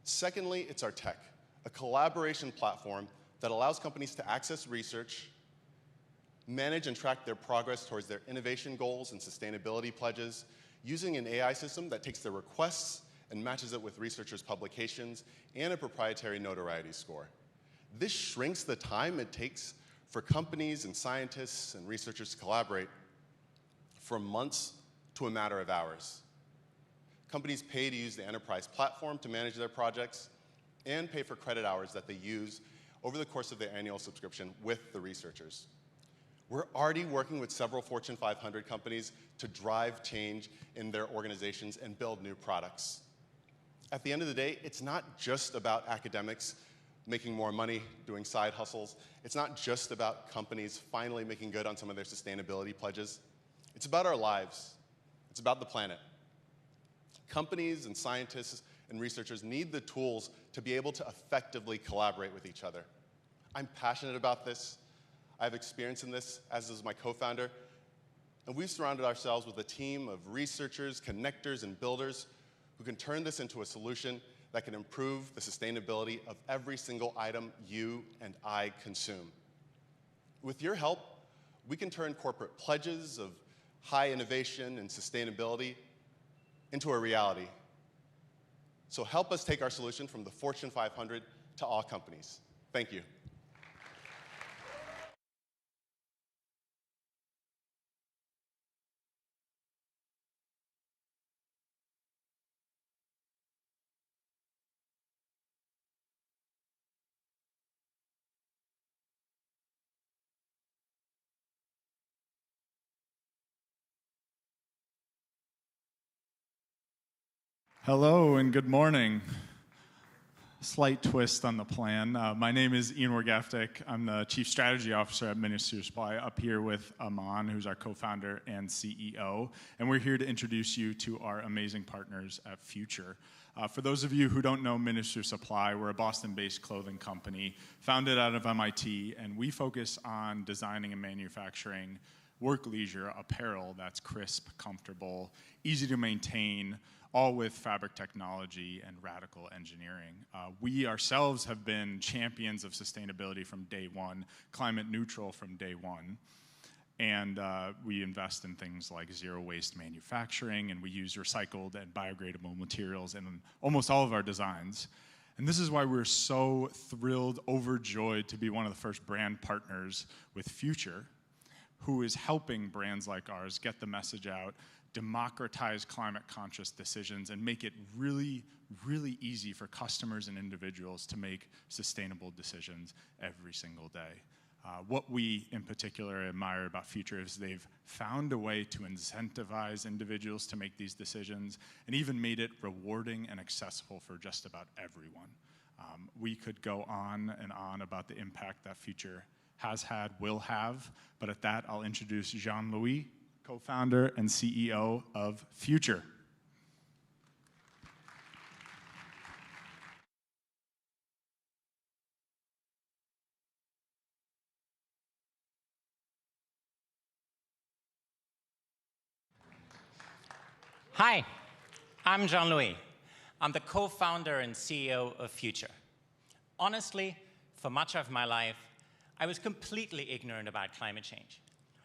Secondly, it's our tech, a collaboration platform that allows companies to access research, manage and track their progress towards their innovation goals and sustainability pledges using an AI system that takes their requests and matches it with researchers' publications and a proprietary notoriety score. This shrinks the time it takes for companies and scientists and researchers to collaborate from months to a matter of hours. Companies pay to use the enterprise platform to manage their projects and pay for credit hours that they use over the course of their annual subscription with the researchers. We're already working with several Fortune 500 companies to drive change in their organizations and build new products. At the end of the day, it's not just about academics making more money, doing side hustles. It's not just about companies finally making good on some of their sustainability pledges. It's about our lives. It's about the planet. Companies and scientists and researchers need the tools to be able to effectively collaborate with each other. I'm passionate about this. I have experience in this, as does my co-founder. And we've surrounded ourselves with a team of researchers, connectors, and builders who can turn this into a solution that can improve the sustainability of every single item you and I consume. With your help, we can turn corporate pledges of high innovation and sustainability into a reality. So help us take our solution from the Fortune 500 to all companies. Thank you. Hello and good morning. Slight twist on the plan. My name is Ian Wargaftic. I'm the Chief Strategy Officer at Ministry of Supply, up here with Aman, who's our co-founder and CEO. And we're here to introduce you to our amazing partners at Future. For those of you who don't know Ministry of Supply, we're a Boston-based clothing company founded out of MIT, and we focus on designing and manufacturing work leisure apparel that's crisp, comfortable, easy to maintain, all with fabric technology and radical engineering. We ourselves have been champions of sustainability from day one, climate neutral from day one. And we invest in things like zero waste manufacturing, and we use recycled and biodegradable materials in almost all of our designs. And this is why we're so thrilled, overjoyed to be one of the first brand partners with Future, who is helping brands like ours get the message out, democratize climate-conscious decisions, and make it really, really easy for customers and individuals to make sustainable decisions every single day. What we, in particular, admire about Future is they've found a way to incentivize individuals to make these decisions and even made it rewarding and accessible for just about everyone. We could go on and on about the impact that Future has had, will have, but at that, I'll introduce Jean-Louis, co-founder and CEO of Future. Hi, I'm Jean-Louis. I'm the co-founder and CEO of Future. Honestly, for much of my life, I was completely ignorant about climate change.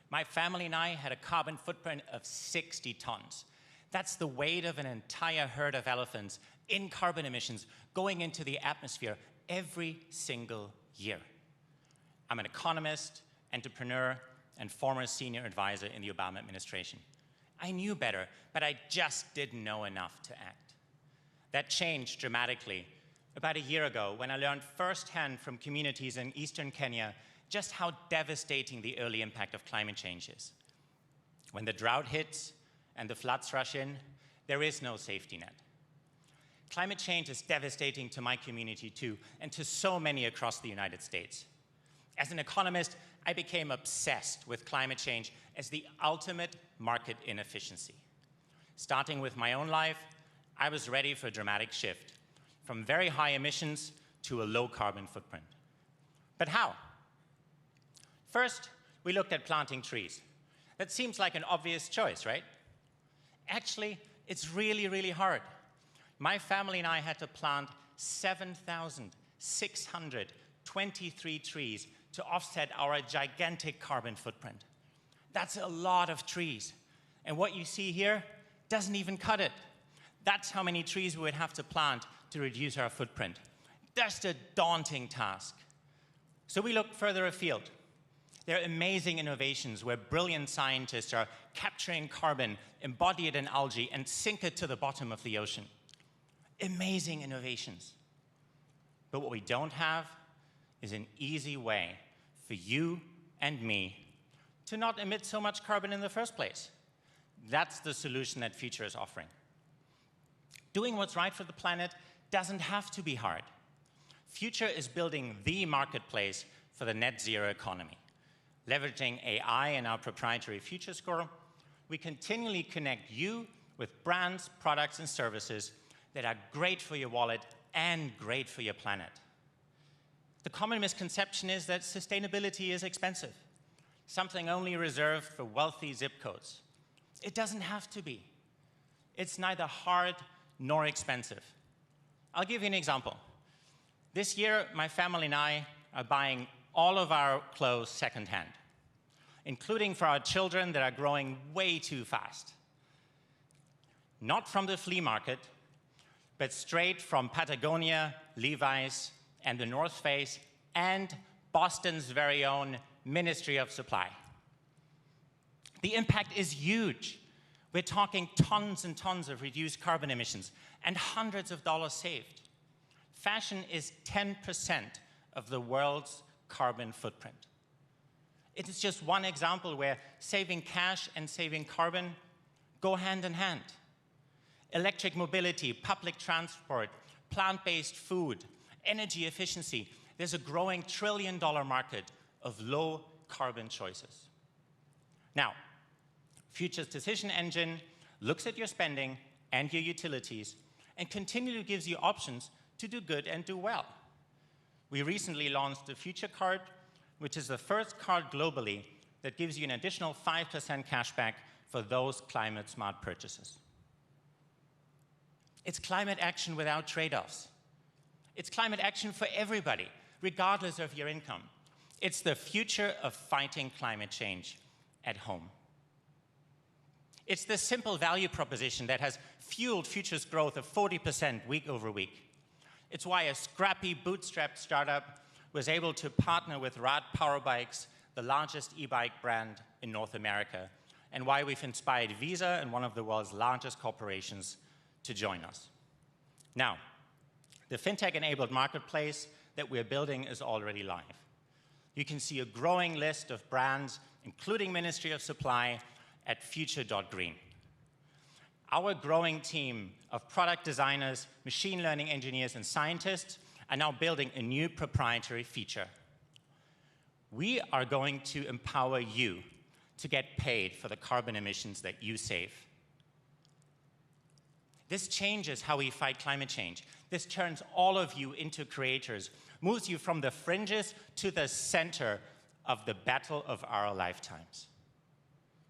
My family and I had a carbon footprint of 60 tons. That's the weight of an entire herd of elephants in carbon emissions going into the atmosphere every single year. I'm an economist, entrepreneur, and former senior advisor in the Obama administration. I knew better, but I just didn't know enough to act. That changed dramatically about a year ago when I learned firsthand from communities in eastern Kenya just how devastating the early impact of climate change is. When the drought hits and the floods rush in, there is no safety net. Climate change is devastating to my community too, and to so many across the United States. As an economist, I became obsessed with climate change as the ultimate market inefficiency. Starting with my own life, I was ready for a dramatic shift, from very high emissions to a low carbon footprint. But how? First, we looked at planting trees. That seems like an obvious choice, right? Actually, it's really, really hard. My family and I had to plant 7,623 trees to offset our gigantic carbon footprint. That's a lot of trees. And what you see here doesn't even cut it. That's how many trees we would have to plant to reduce our footprint. Just a daunting task. So we looked further afield. There are amazing innovations where brilliant scientists are capturing carbon, embody it in algae, and sink it to the bottom of the ocean. Amazing innovations. But what we don't have is an easy way for you and me to not emit so much carbon in the first place. That's the solution that Future is offering. Doing what's right for the planet doesn't have to be hard. Future is building the marketplace for the net zero economy. Leveraging AI and our proprietary Future Score, we continually connect you with brands, products, and services that are great for your wallet and great for your planet. The common misconception is that sustainability is expensive, something only reserved for wealthy zip codes. It doesn't have to be. It's neither hard nor expensive. I'll give you an example. This year, my family and I are buying all of our clothes secondhand, including for our children that are growing way too fast. Not from the flea market, but straight from Patagonia, Levi's, and the North Face, and Boston's very own Ministry of Supply. The impact is huge. We're talking tons and tons of reduced carbon emissions and hundreds of dollars saved. Fashion is 10% of the world's carbon footprint. It is just one example where saving cash and saving carbon go hand in hand. Electric mobility, public transport, plant-based food, energy efficiency. There's a growing trillion-dollar market of low-carbon choices. Now, Future's decision engine looks at your spending and your utilities and continually gives you options to do good and do well. We recently launched the Future Card, which is the first card globally that gives you an additional 5% cashback for those climate-smart purchases. It's climate action without trade-offs. It's climate action for everybody, regardless of your income. It's the future of fighting climate change at home. It's the simple value proposition that has fueled Future's growth of 40% week over week. It's why a scrappy, bootstrapped startup was able to partner with Rad Power Bikes, the largest e-bike brand in North America, and why we've inspired Visa and one of the world's largest corporations to join us. Now, the fintech-enabled marketplace that we're building is already live. You can see a growing list of brands, including Ministry of Supply, at future.green. Our growing team of product designers, machine learning engineers, and scientists are now building a new proprietary feature. We are going to empower you to get paid for the carbon emissions that you save. This changes how we fight climate change. This turns all of you into creators, moves you from the fringes to the center of the battle of our lifetimes.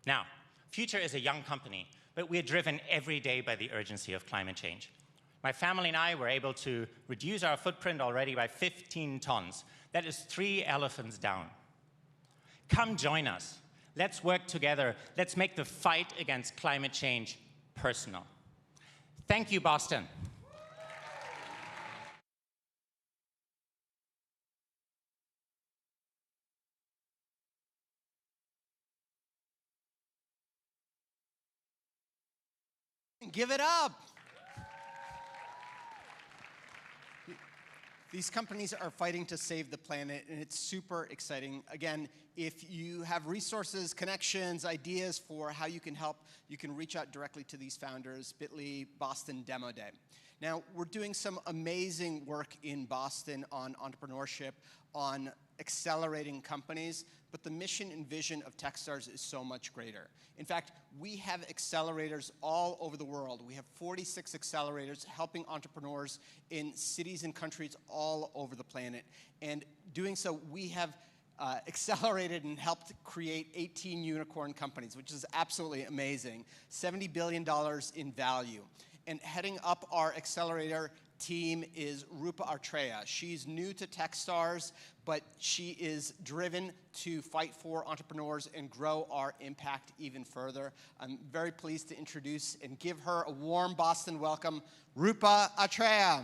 Now, Future is a young company, but we're driven every day by the urgency of climate change. My family and I were able to reduce our footprint already by 15 tons. That is 3 elephants down. Come join us. Let's work together. Let's make the fight against climate change personal. Thank you, Boston. Give it up. These companies are fighting to save the planet, and it's super exciting. Again, if you have resources, connections, ideas for how you can help, you can reach out directly to these founders, bit.ly Boston Demo Day. Now, we're doing some amazing work in Boston on entrepreneurship, on accelerating companies, but the mission and vision of Techstars is so much greater. In fact, we have accelerators all over the world. We have 46 accelerators helping entrepreneurs in cities and countries all over the planet. And doing so, we have accelerated and helped create 18 unicorn companies, which is absolutely amazing. $70 billion in value. And heading up our accelerator team is Rupa Artreya. She's new to Techstars, but she is driven to fight for entrepreneurs and grow our impact even further. I'm very pleased to introduce and give her a warm Boston welcome, Rupa Artreya.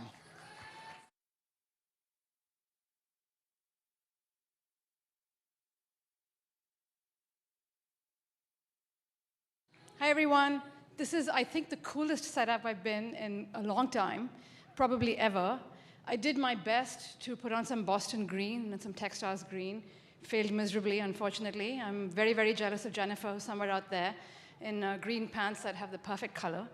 Hi, everyone. This is, I think, the coolest setup I've been in a long time, probably ever. I did my best to put on some Boston green and some Techstars green. Failed miserably, unfortunately. I'm very, very jealous of Jennifer, who's somewhere out there in green pants that have the perfect color.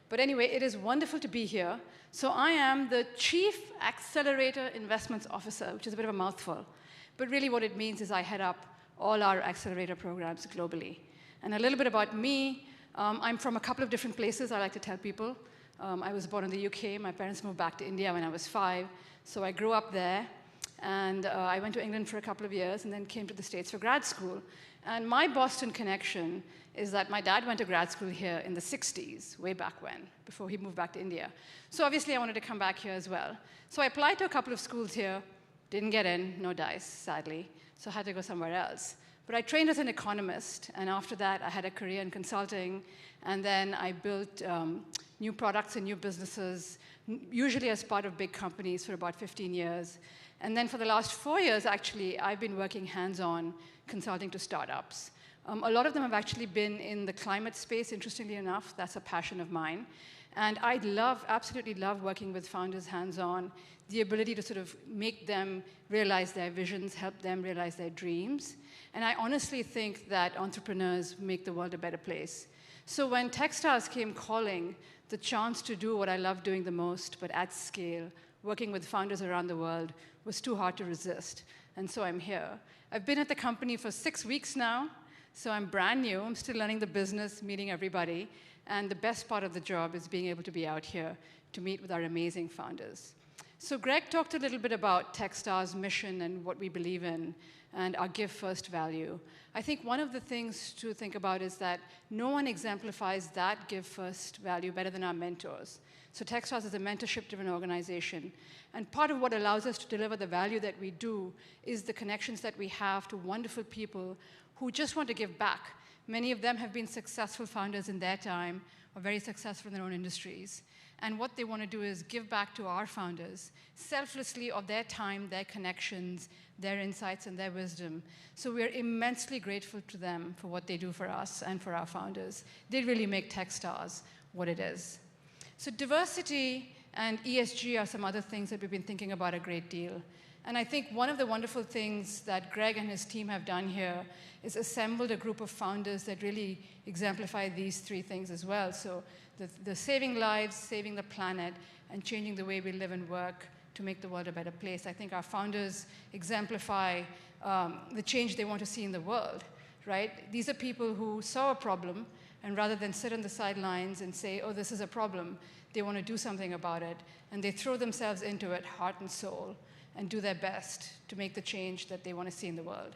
But anyway, it is wonderful to be here. So I am the Chief Accelerator Investments Officer, which is a bit of a mouthful. But really what it means is I head up all our accelerator programs globally. And a little bit about me, I'm from a couple of different places, I like to tell people. I was born in the UK. My parents moved back to India when I was 5. So I grew up there. And I went to England for a couple of years and then came to the States for grad school. And my Boston connection is that my dad went to grad school here in the 60s, way back when, before he moved back to India. So obviously I wanted to come back here as well. So I applied to a couple of schools here, didn't get in, no dice, sadly, so I had to go somewhere else. But I trained as an economist, and after that I had a career in consulting, and then I built new products and new businesses, usually as part of big companies for about 15 years. And then for the last 4 years, actually, I've been working hands-on consulting to startups. A lot of them have actually been in the climate space, interestingly enough. That's a passion of mine. And I absolutely love working with founders hands-on, the ability to sort of make them realize their visions, help them realize their dreams. And I honestly think that entrepreneurs make the world a better place. So when Techstars came calling, the chance to do what I love doing the most, but at scale, working with founders around the world, was too hard to resist. And so I'm here. I've been at the company for 6 weeks now, so I'm brand new. I'm still learning the business, meeting everybody. And the best part of the job is being able to be out here to meet with our amazing founders. So Greg talked a little bit about Techstars' mission and what we believe in and our give first value. I think one of the things to think about is that no one exemplifies that give first value better than our mentors. So Techstars is a mentorship-driven organization. And part of what allows us to deliver the value that we do is the connections that we have to wonderful people who just want to give back. Many of them have been successful founders in their time or very successful in their own industries. And what they want to do is give back to our founders selflessly of their time, their connections, their insights, and their wisdom. So we're immensely grateful to them for what they do for us and for our founders. They really make Techstars what it is. So diversity and ESG are some other things that we've been thinking about a great deal. And I think one of the wonderful things that Greg and his team have done here is assembled a group of founders that really exemplify these 3 things as well. So the saving lives, saving the planet, and changing the way we live and work to make the world a better place. I think our founders exemplify the change they want to see in the world, right? These are people who saw a problem, and rather than sit on the sidelines and say, oh, this is a problem, they want to do something about it. And they throw themselves into it, heart and soul, and do their best to make the change that they want to see in the world.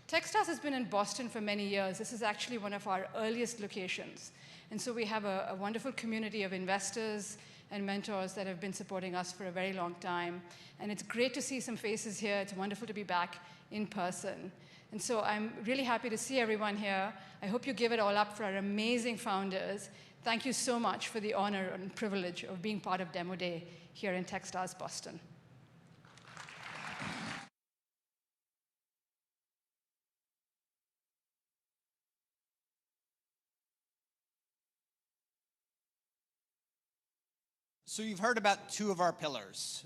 Techstars has been in Boston for many years. This is actually one of our earliest locations. And so we have a wonderful community of investors and mentors that have been supporting us for a very long time. And it's great to see some faces here. It's wonderful to be back in person. And so I'm really happy to see everyone here. I hope you give it all up for our amazing founders. Thank you so much for the honor and privilege of being part of Demo Day here in Techstars Boston. So you've heard about 2 of our pillars,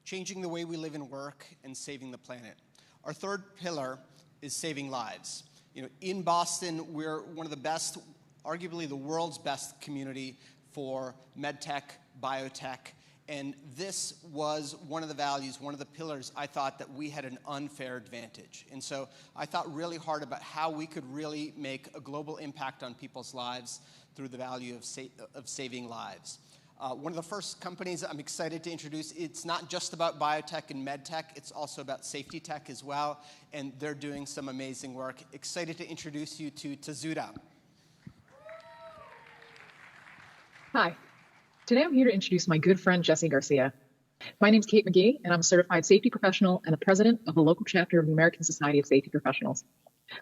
changing the way we live and work and saving the planet. Our 3rd pillar is saving lives. You know, in Boston, we're one of the best, arguably the world's best community for medtech, biotech, and this was one of the values, one of the pillars I thought that we had an unfair advantage. And so I thought really hard about how we could really make a global impact on people's lives through the value of saving lives. One of the first companies I'm excited to introduce, it's not just about biotech and medtech, it's also about safety tech as well, and they're doing some amazing work. Excited to introduce you to Tozuda. Hi. Today I'm here to introduce my good friend, Jesse Garcia. My name's Kate McGee, and I'm a certified safety professional and the president of the local chapter of the American Society of Safety Professionals.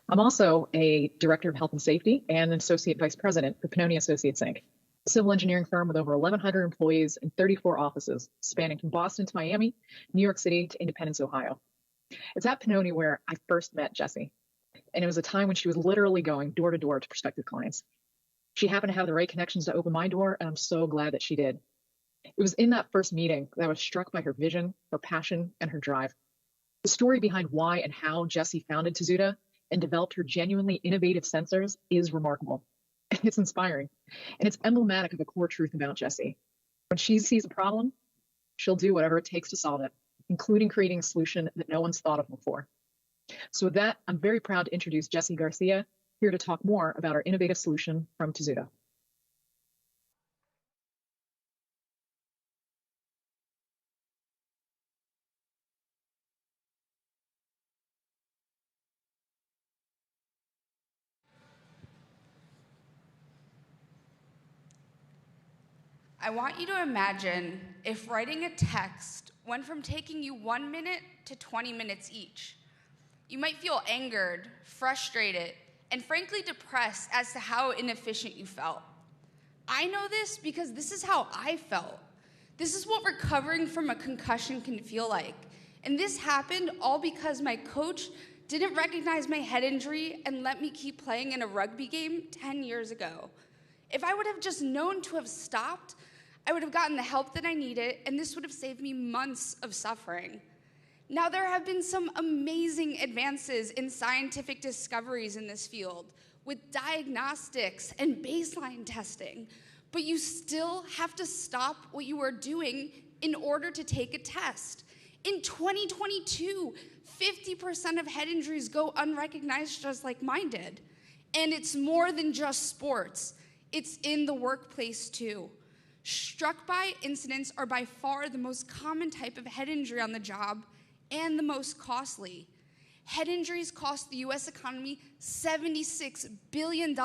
I'm also a director of health and safety and an associate vice president for Pannoni Associates, Inc., a civil engineering firm with over 1,100 employees and 34 offices, spanning from Boston to Miami, New York City to Independence, Ohio. It's at Pannoni where I first met Jessie, and it was a time when she was literally going door to door to prospective clients. She happened to have the right connections to open my door, and I'm so glad that she did. It was in that first meeting that I was struck by her vision, her passion, and her drive. The story behind why and how Jessie founded Tozuda and developed her genuinely innovative sensors is remarkable. It's inspiring, and it's emblematic of a core truth about Jessie. When she sees a problem, she'll do whatever it takes to solve it, including creating a solution that no one's thought of before. So with that, I'm very proud to introduce Jessie Garcia, here to talk more about our innovative solution from Tozuda. I want you to imagine if writing a text went from taking you 1 minute to 20 minutes each. You might feel angered, frustrated, and frankly depressed as to how inefficient you felt. I know this because this is how I felt. This is what recovering from a concussion can feel like. And this happened all because my coach didn't recognize my head injury and let me keep playing in a rugby game 10 years ago. If I would have just known to have stopped, I would have gotten the help that I needed, and this would have saved me months of suffering. Now, there have been some amazing advances in scientific discoveries in this field, with diagnostics and baseline testing, but you still have to stop what you are doing in order to take a test. In 2022, 50% of head injuries go unrecognized, just like mine did. And it's more than just sports. It's in the workplace, too. Struck by incidents are by far the most common type of head injury on the job and the most costly. Head injuries cost the US economy $76 billion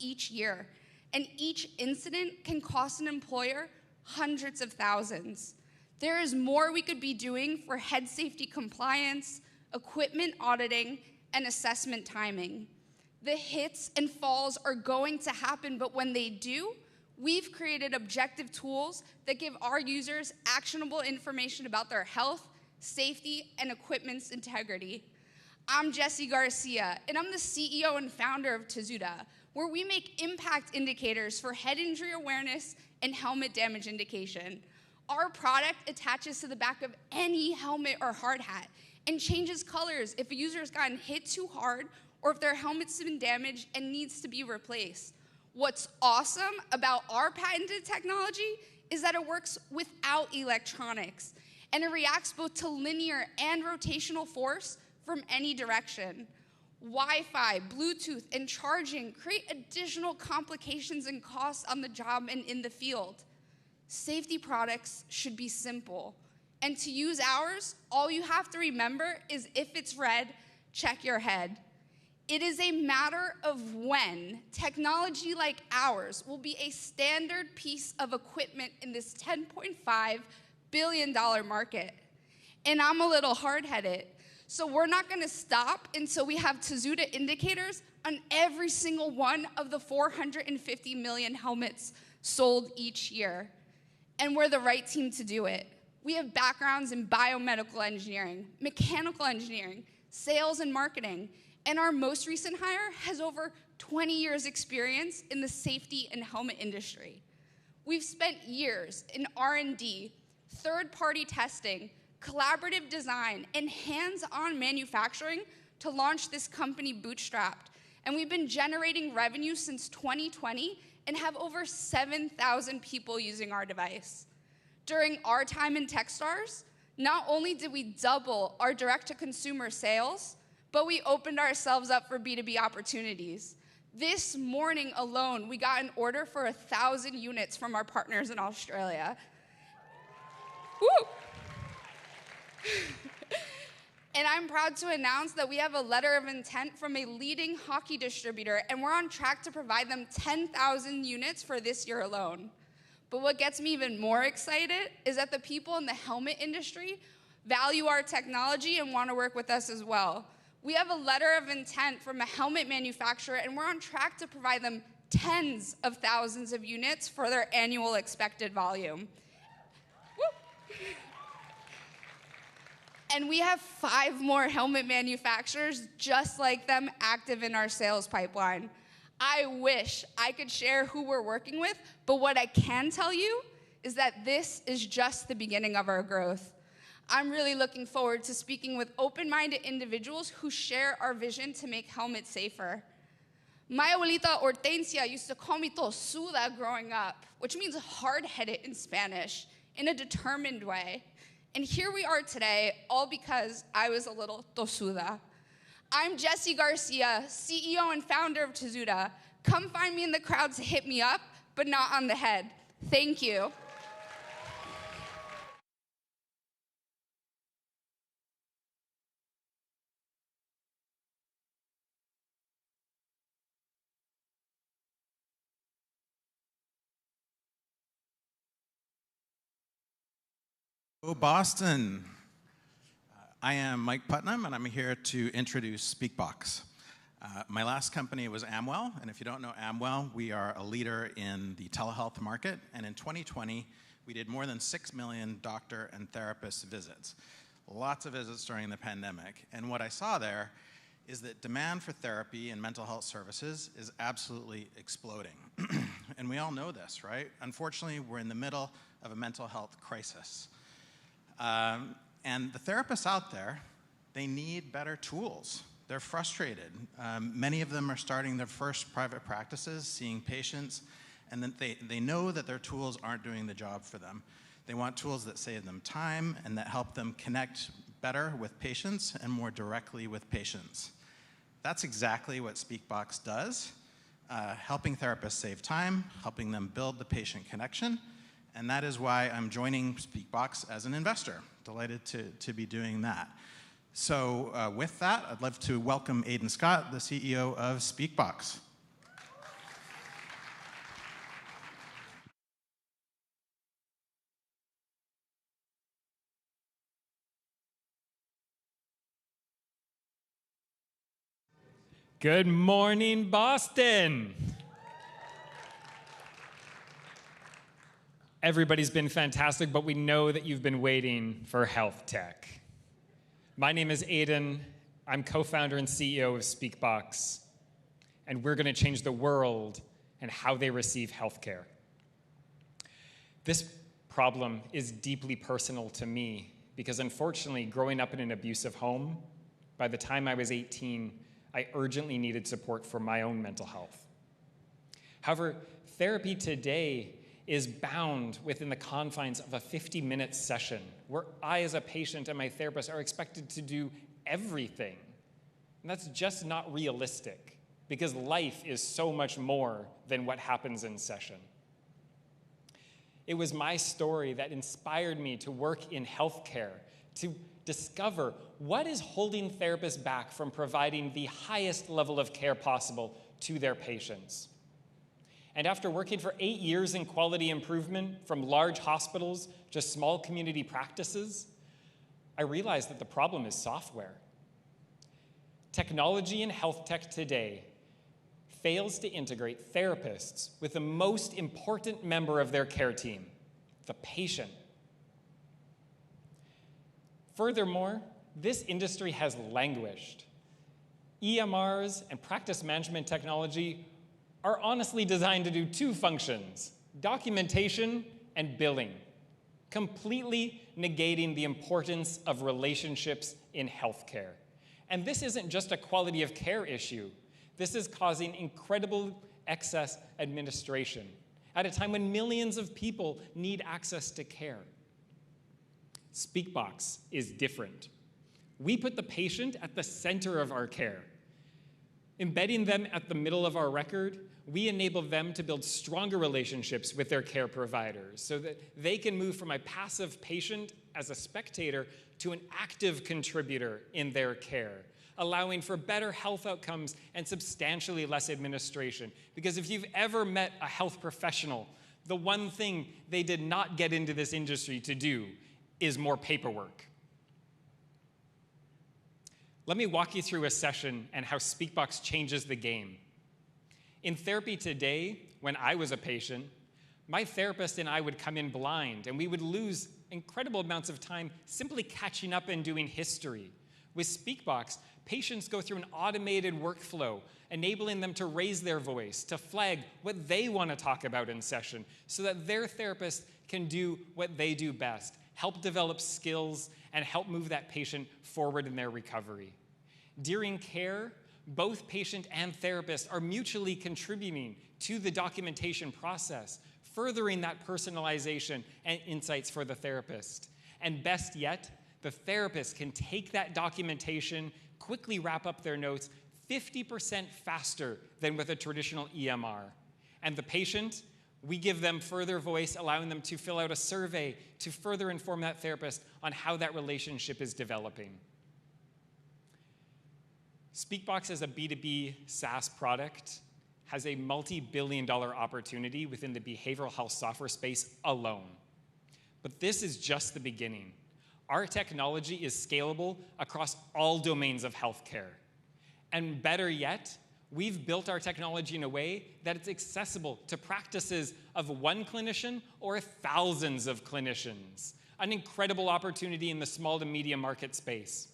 each year, and each incident can cost an employer hundreds of thousands. There is more we could be doing for head safety compliance, equipment auditing, and assessment timing. The hits and falls are going to happen, but when they do, we've created objective tools that give our users actionable information about their health, safety, and equipment's integrity. I'm Jessie Garcia, and I'm the CEO and founder of Tozuda, where we make impact indicators for head injury awareness and helmet damage indication. Our product attaches to the back of any helmet or hard hat and changes colors if a user has gotten hit too hard or if their helmet's been damaged and needs to be replaced. What's awesome about our patented technology is that it works without electronics, and it reacts both to linear and rotational force from any direction. Wi-Fi, Bluetooth, and charging create additional complications and costs on the job and in the field. Safety products should be simple, and to use ours, all you have to remember is if it's red, check your head. It is a matter of when technology like ours will be a standard piece of equipment in this $10.5 billion market. And I'm a little hard-headed, so we're not gonna stop until we have Tozuda indicators on every single one of the 450 million helmets sold each year. And we're the right team to do it. We have backgrounds in biomedical engineering, mechanical engineering, sales and marketing, and our most recent hire has over 20 years experience in the safety and helmet industry. We've spent years in R&D, third-party testing, collaborative design, and hands-on manufacturing to launch this company bootstrapped. And we've been generating revenue since 2020 and have over 7,000 people using our device. During our time in Techstars, not only did we double our direct-to-consumer sales, but we opened ourselves up for B2B opportunities. This morning alone, we got an order for 1,000 units from our partners in Australia. Woo! And I'm proud to announce that we have a letter of intent from a leading hockey distributor, and we're on track to provide them 10,000 units for this year alone. But what gets me even more excited is that the people in the helmet industry value our technology and want to work with us as well. We have a letter of intent from a helmet manufacturer, and we're on track to provide them tens of thousands of units for their annual expected volume. Woo. And we have 5 more helmet manufacturers just like them active in our sales pipeline. I wish I could share who we're working with, but what I can tell you is that this is just the beginning of our growth. I'm really looking forward to speaking with open-minded individuals who share our vision to make helmets safer. My abuelita Hortensia used to call me Tozuda growing up, which means hard-headed in Spanish, in a determined way. And here we are today, all because I was a little Tozuda. I'm Jessie Garcia, CEO and founder of Tozuda. Come find me in the crowd to hit me up, but not on the head. Thank you. Boston. I am Mike Putnam, and I'm here to introduce Speakbox. My last company was Amwell, and if you don't know Amwell, we are a leader in the telehealth market, and in 2020, we did more than 6 million doctor and therapist visits. Lots of visits during the pandemic, and what I saw there is that demand for therapy and mental health services is absolutely exploding. And we all know this, right? Unfortunately, we're in the middle of a mental health crisis. And the therapists out there, they need better tools. They're frustrated. Many of them are starting their first private practices, seeing patients, and then they know that their tools aren't doing the job for them. They want tools that save them time and that help them connect better with patients and more directly with patients. That's exactly what Speakbox does, helping therapists save time, helping them build the patient connection. And that is why I'm joining Speakbox as an investor. Delighted to be doing that. So with that, I'd love to welcome Aidan Scott, the CEO of Speakbox. Good morning, Boston. Everybody's been fantastic, but we know that you've been waiting for health tech. My name is Aidan. I'm co-founder and CEO of Speakbox, and we're going to change the world and how they receive healthcare. This problem is deeply personal to me because, unfortunately, growing up in an abusive home, by the time I was 18, I urgently needed support for my own mental health. However, therapy today is bound within the confines of a 50-minute session where I, as a patient, and my therapist are expected to do everything. And that's just not realistic because life is so much more than what happens in session. It was my story that inspired me to work in healthcare, to discover what is holding therapists back from providing the highest level of care possible to their patients. And after working for 8 years in quality improvement, from large hospitals to small community practices, I realized that the problem is software. Technology in health tech today fails to integrate therapists with the most important member of their care team, the patient. Furthermore, this industry has languished. EMRs and practice management technology are honestly designed to do two functions: documentation and billing, completely negating the importance of relationships in healthcare. And this isn't just a quality of care issue. This is causing incredible excess administration at a time when millions of people need access to care. Speakbox is different. We put the patient at the center of our care. Embedding them at the middle of our record, we enable them to build stronger relationships with their care providers so that they can move from a passive patient as a spectator to an active contributor in their care, allowing for better health outcomes and substantially less administration. Because if you've ever met a health professional, the one thing they did not get into this industry to do is more paperwork. Let me walk you through a session and how Speakbox changes the game. In therapy today, when I was a patient, my therapist and I would come in blind, and we would lose incredible amounts of time simply catching up and doing history. With Speakbox, patients go through an automated workflow, enabling them to raise their voice, to flag what they want to talk about in session, so that their therapist can do what they do best, help develop skills and help move that patient forward in their recovery. During care, both patient and therapist are mutually contributing to the documentation process, furthering that personalization and insights for the therapist. And best yet, the therapist can take that documentation, quickly wrap up their notes 50% faster than with a traditional EMR. And the patient, we give them further voice, allowing them to fill out a survey to further inform that therapist on how that relationship is developing. Speakbox as a B2B SaaS product has a multi-billion-dollar opportunity within the behavioral health software space alone. But this is just the beginning. Our technology is scalable across all domains of healthcare. And better yet, we've built our technology in a way that it's accessible to practices of one clinician or thousands of clinicians. An incredible opportunity in the small to medium market space.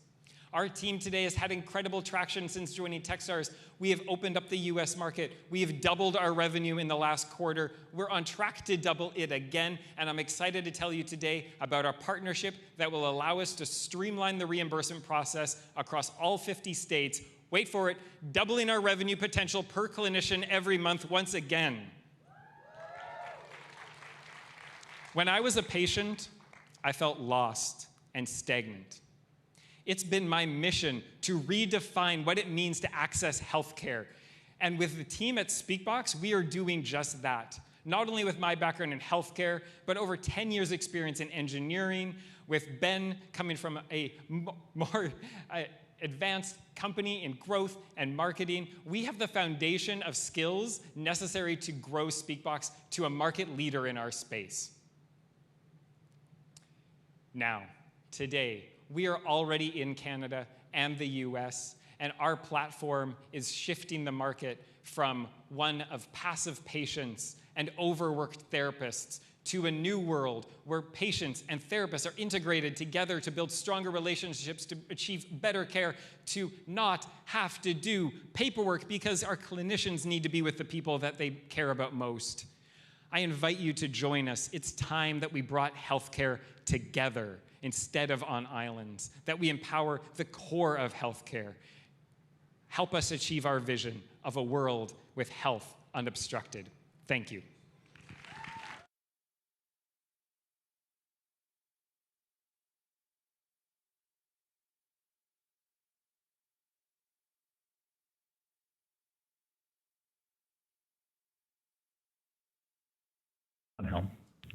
Our team today has had incredible traction since joining Techstars. We have opened up the US market. We have doubled our revenue in the last quarter. We're on track to double it again, and I'm excited to tell you today about our partnership that will allow us to streamline the reimbursement process across all 50 states. Wait for it, doubling our revenue potential per clinician every month once again. When I was a patient, I felt lost and stagnant. It's been my mission to redefine what it means to access healthcare. And with the team at Speakbox, we are doing just that. Not only with my background in healthcare, but over 10 years experience in engineering, with Ben coming from a more advanced company in growth and marketing. We have the foundation of skills necessary to grow Speakbox to a market leader in our space. Now, today, we are already in Canada and the US, and our platform is shifting the market from one of passive patients and overworked therapists to a new world where patients and therapists are integrated together to build stronger relationships, to achieve better care, to not have to do paperwork because our clinicians need to be with the people that they care about most. I invite you to join us. It's time that we brought healthcare together instead of on islands, that we empower the core of healthcare. Help us achieve our vision of a world with health unobstructed. Thank you.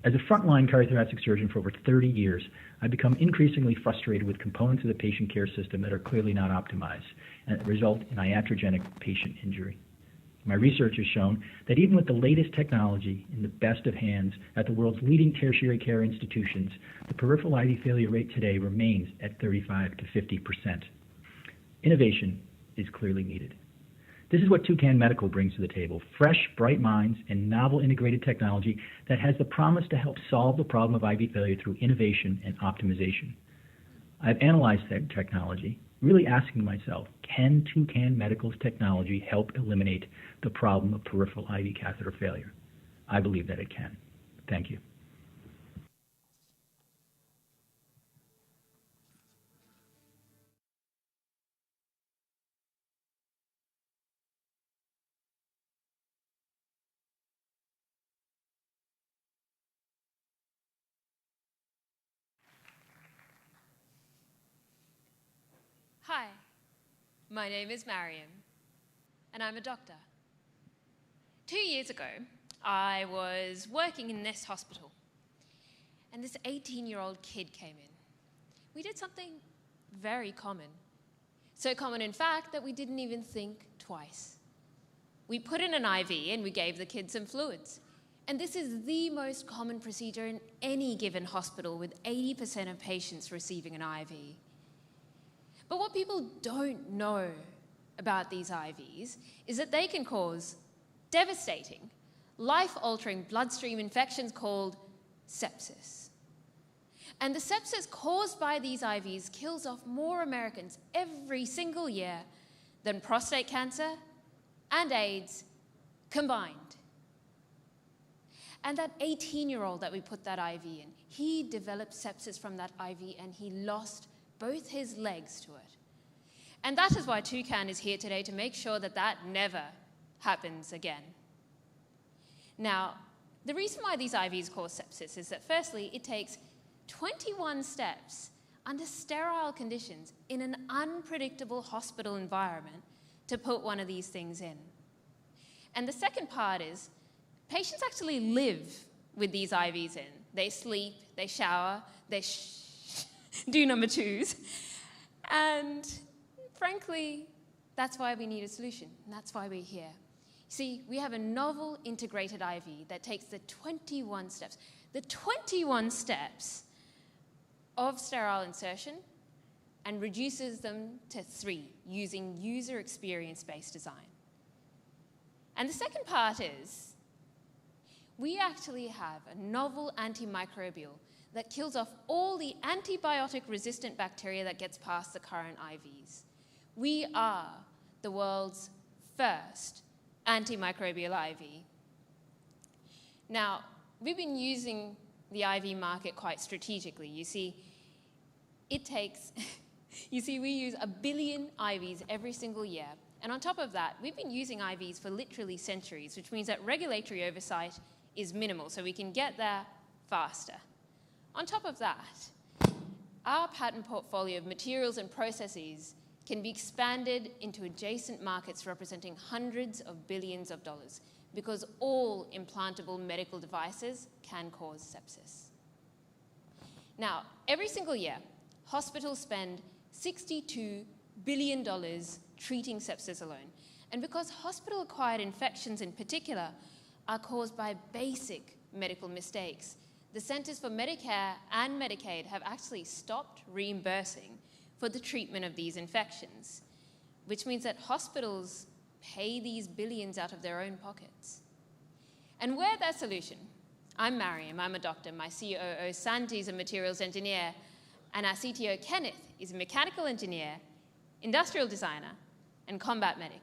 As a frontline cardiothoracic surgeon for over 30 years, I've become increasingly frustrated with components of the patient care system that are clearly not optimized and result in iatrogenic patient injury. My research has shown that even with the latest technology in the best of hands at the world's leading tertiary care institutions, the peripheral IV failure rate today remains at 35 to 50%. Innovation is clearly needed. This is what TuCann Medical brings to the table: fresh, bright minds and novel integrated technology that has the promise to help solve the problem of IV failure through innovation and optimization. I've analyzed that technology, really asking myself, can TuCann Medical's technology help eliminate the problem of peripheral IV catheter failure? I believe that it can. Thank you. Hi, my name is Mariam, and I'm a doctor. 2 years ago, I was working in this hospital, and this 18-year-old kid came in. We did something very common. So common, in fact, that we didn't even think twice. We put in an IV and we gave the kid some fluids. And this is the most common procedure in any given hospital, with 80% of patients receiving an IV. But what people don't know about these IVs is that they can cause devastating, life-altering bloodstream infections called sepsis. And the sepsis caused by these IVs kills off more Americans every single year than prostate cancer and AIDS combined. And that 18-year-old that we put that IV in, he developed sepsis from that IV and he lost both his legs to it. And that is why TuCann is here today, to make sure that that never happens again. Now, the reason why these IVs cause sepsis is that firstly, it takes 21 steps under sterile conditions in an unpredictable hospital environment to put one of these things in. And the second part is, patients actually live with these IVs in. They sleep, they shower, they do number twos. And frankly, that's why we need a solution, and that's why we're here. See, we have a novel integrated IV that takes the 21 steps of sterile insertion and reduces them to 3 using user experience-based design. And the second part is, we actually have a novel antimicrobial that kills off all the antibiotic-resistant bacteria that gets past the current IVs. We are the world's first antimicrobial IV. Now, we've been using the IV market quite strategically. You see, we use 1 billion IVs every single year. And on top of that, we've been using IVs for literally centuries, which means that regulatory oversight is minimal, so we can get there faster. On top of that, our patent portfolio of materials and processes can be expanded into adjacent markets representing hundreds of billions of dollars, because all implantable medical devices can cause sepsis. Now, every single year, hospitals spend $62 billion treating sepsis alone. And because hospital-acquired infections in particular are caused by basic medical mistakes, the Centers for Medicare and Medicaid have actually stopped reimbursing for the treatment of these infections, which means that hospitals pay these billions out of their own pockets. And we're their solution. I'm Mariam, I'm a doctor. My COO, Santi, is a materials engineer. And our CTO, Kenneth, is a mechanical engineer, industrial designer, and combat medic.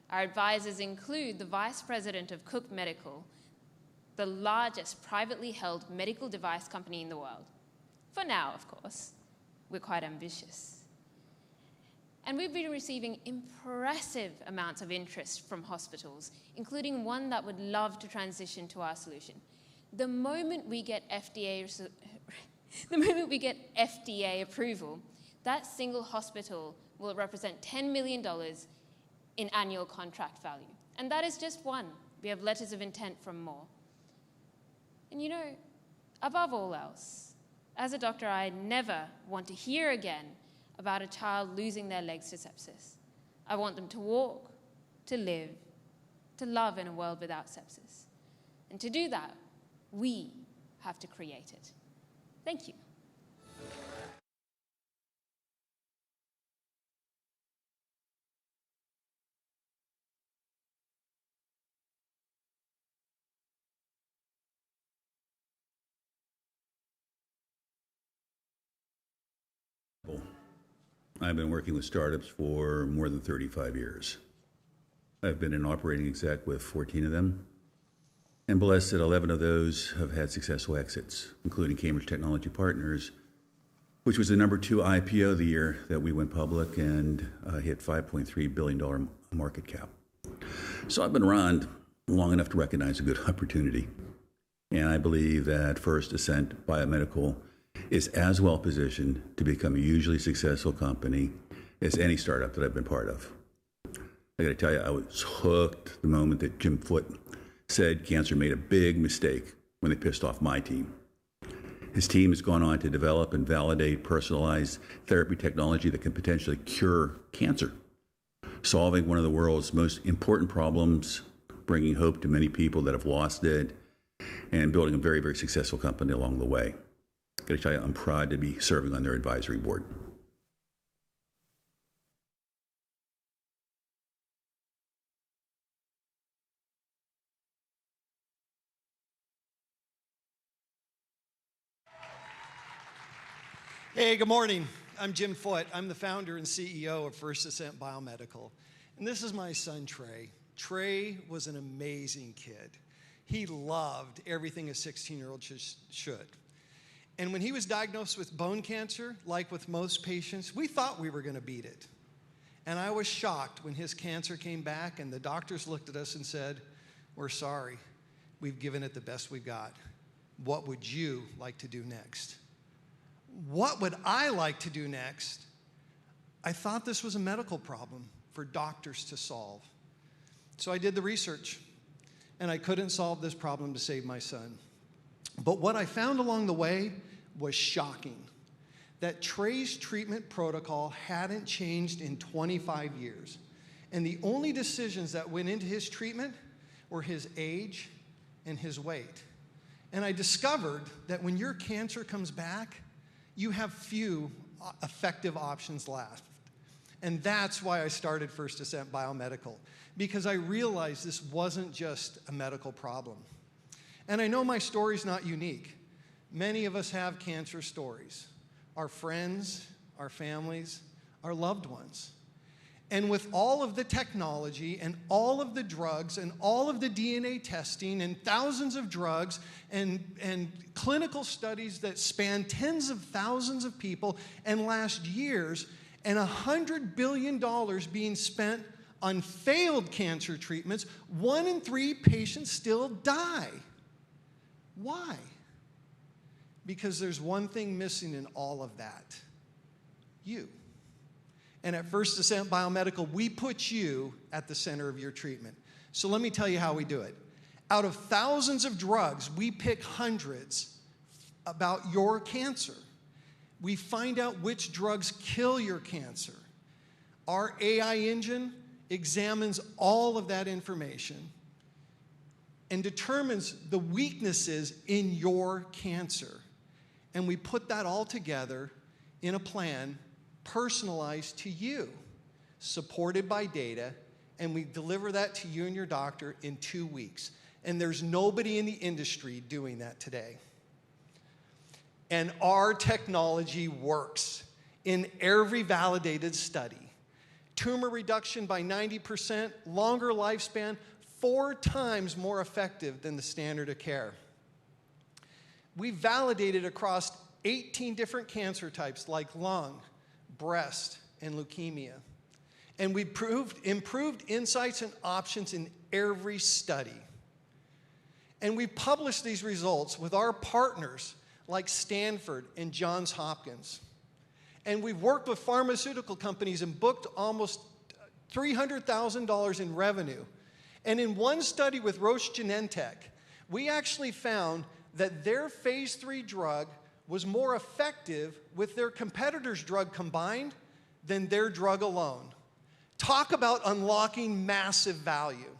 Our advisors include the Vice President of Cook Medical, the largest privately held medical device company in the world. For now, of course. We're quite ambitious. And we've been receiving impressive amounts of interest from hospitals, including one that would love to transition to our solution. The moment we get FDA approval, that single hospital will represent $10 million in annual contract value. And that is just one. We have letters of intent from more. And you know, above all else, as a doctor, I never want to hear again about a child losing their legs to sepsis. I want them to walk, to live, to love in a world without sepsis. And to do that, we have to create it. Thank you. I've been working with startups for more than 35 years. I've been an operating exec with 14 of them, and blessed that 11 of those have had successful exits, including Cambridge Technology Partners, which was the #2 IPO of the year that we went public and hit $5.3 billion market cap. So I've been around long enough to recognize a good opportunity. And I believe that first Ascent Biomedical is as well positioned to become a hugely successful company as any startup that I've been part of. I gotta tell you, I was hooked the moment that Jim Foote said cancer made a big mistake when they pissed off my team. His team has gone on to develop and validate personalized therapy technology that can potentially cure cancer, solving one of the world's most important problems, bringing hope to many people that have lost it, and building a very, very successful company along the way. I gotta tell you, I'm proud to be serving on their advisory board. Hey, good morning. I'm Jim Foote. I'm the founder and CEO of First Ascent Biomedical. And this is my son, Trey. Trey was an amazing kid. He loved everything a 16-year-old should. And when he was diagnosed with bone cancer, like with most patients, we thought we were going to beat it. And I was shocked when his cancer came back and the doctors looked at us and said, "We're sorry. We've given it the best we've got. What would you like to do next?" What would I like to do next? I thought this was a medical problem for doctors to solve. So I did the research, and I couldn't solve this problem to save my son. But what I found along the way was shocking. That Trey's treatment protocol hadn't changed in 25 years. And the only decisions that went into his treatment were his age and his weight. And I discovered that when your cancer comes back, you have few effective options left. And that's why I started First Ascent Biomedical, because I realized this wasn't just a medical problem. And I know my story's not unique. Many of us have cancer stories. Our friends, our families, our loved ones. And with all of the technology and all of the drugs and all of the DNA testing and thousands of drugs and clinical studies that span tens of thousands of people and last years, and $100 billion being spent on failed cancer treatments, 1 in 3 patients still die. Why? Because there's one thing missing in all of that: you. And at First Ascent Biomedical, we put you at the center of your treatment. So let me tell you how we do it. Out of thousands of drugs, we pick hundreds about your cancer. We find out which drugs kill your cancer. Our AI engine examines all of that information and determines the weaknesses in your cancer. And we put that all together in a plan personalized to you, supported by data, and we deliver that to you and your doctor in 2 weeks. And there's nobody in the industry doing that today. And our technology works in every validated study. Tumor reduction by 90%, longer lifespan, 4 times more effective than the standard of care. We validated across 18 different cancer types like lung, breast, and leukemia. And we improved insights and options in every study. And we published these results with our partners like Stanford and Johns Hopkins. And we've worked with pharmaceutical companies and booked almost $300,000 in revenue. And in one study with Roche Genentech, we actually found that their phase 3 drug was more effective with their competitor's drug combined than their drug alone. Talk about unlocking massive value.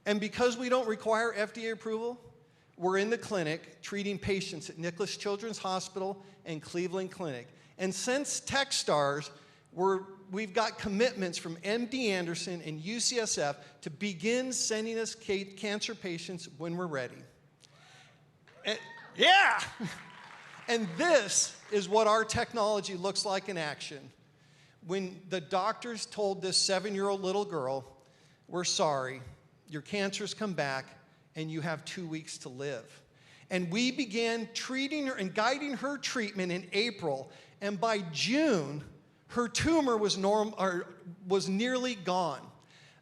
And because we don't require FDA approval, we're in the clinic treating patients at Nicklaus Children's Hospital and Cleveland Clinic. And since Techstars, we've got commitments from MD Anderson and UCSF to begin sending us cancer patients when we're ready. Yeah! And this is what our technology looks like in action. When the doctors told this 7-year-old little girl, "We're sorry, your cancer's come back and you have 2 weeks to live." And we began treating her and guiding her treatment in April, and by June, her tumor was nearly gone.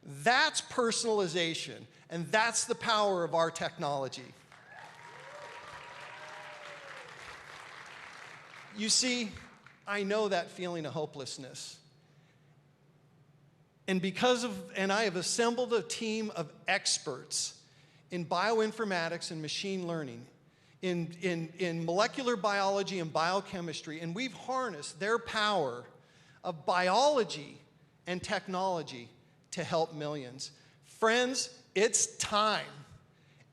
That's personalization, and that's the power of our technology. You see, I know that feeling of hopelessness. And I have assembled a team of experts in bioinformatics and machine learning, in molecular biology and biochemistry, and we've harnessed their power of biology and technology to help millions. Friends, it's time.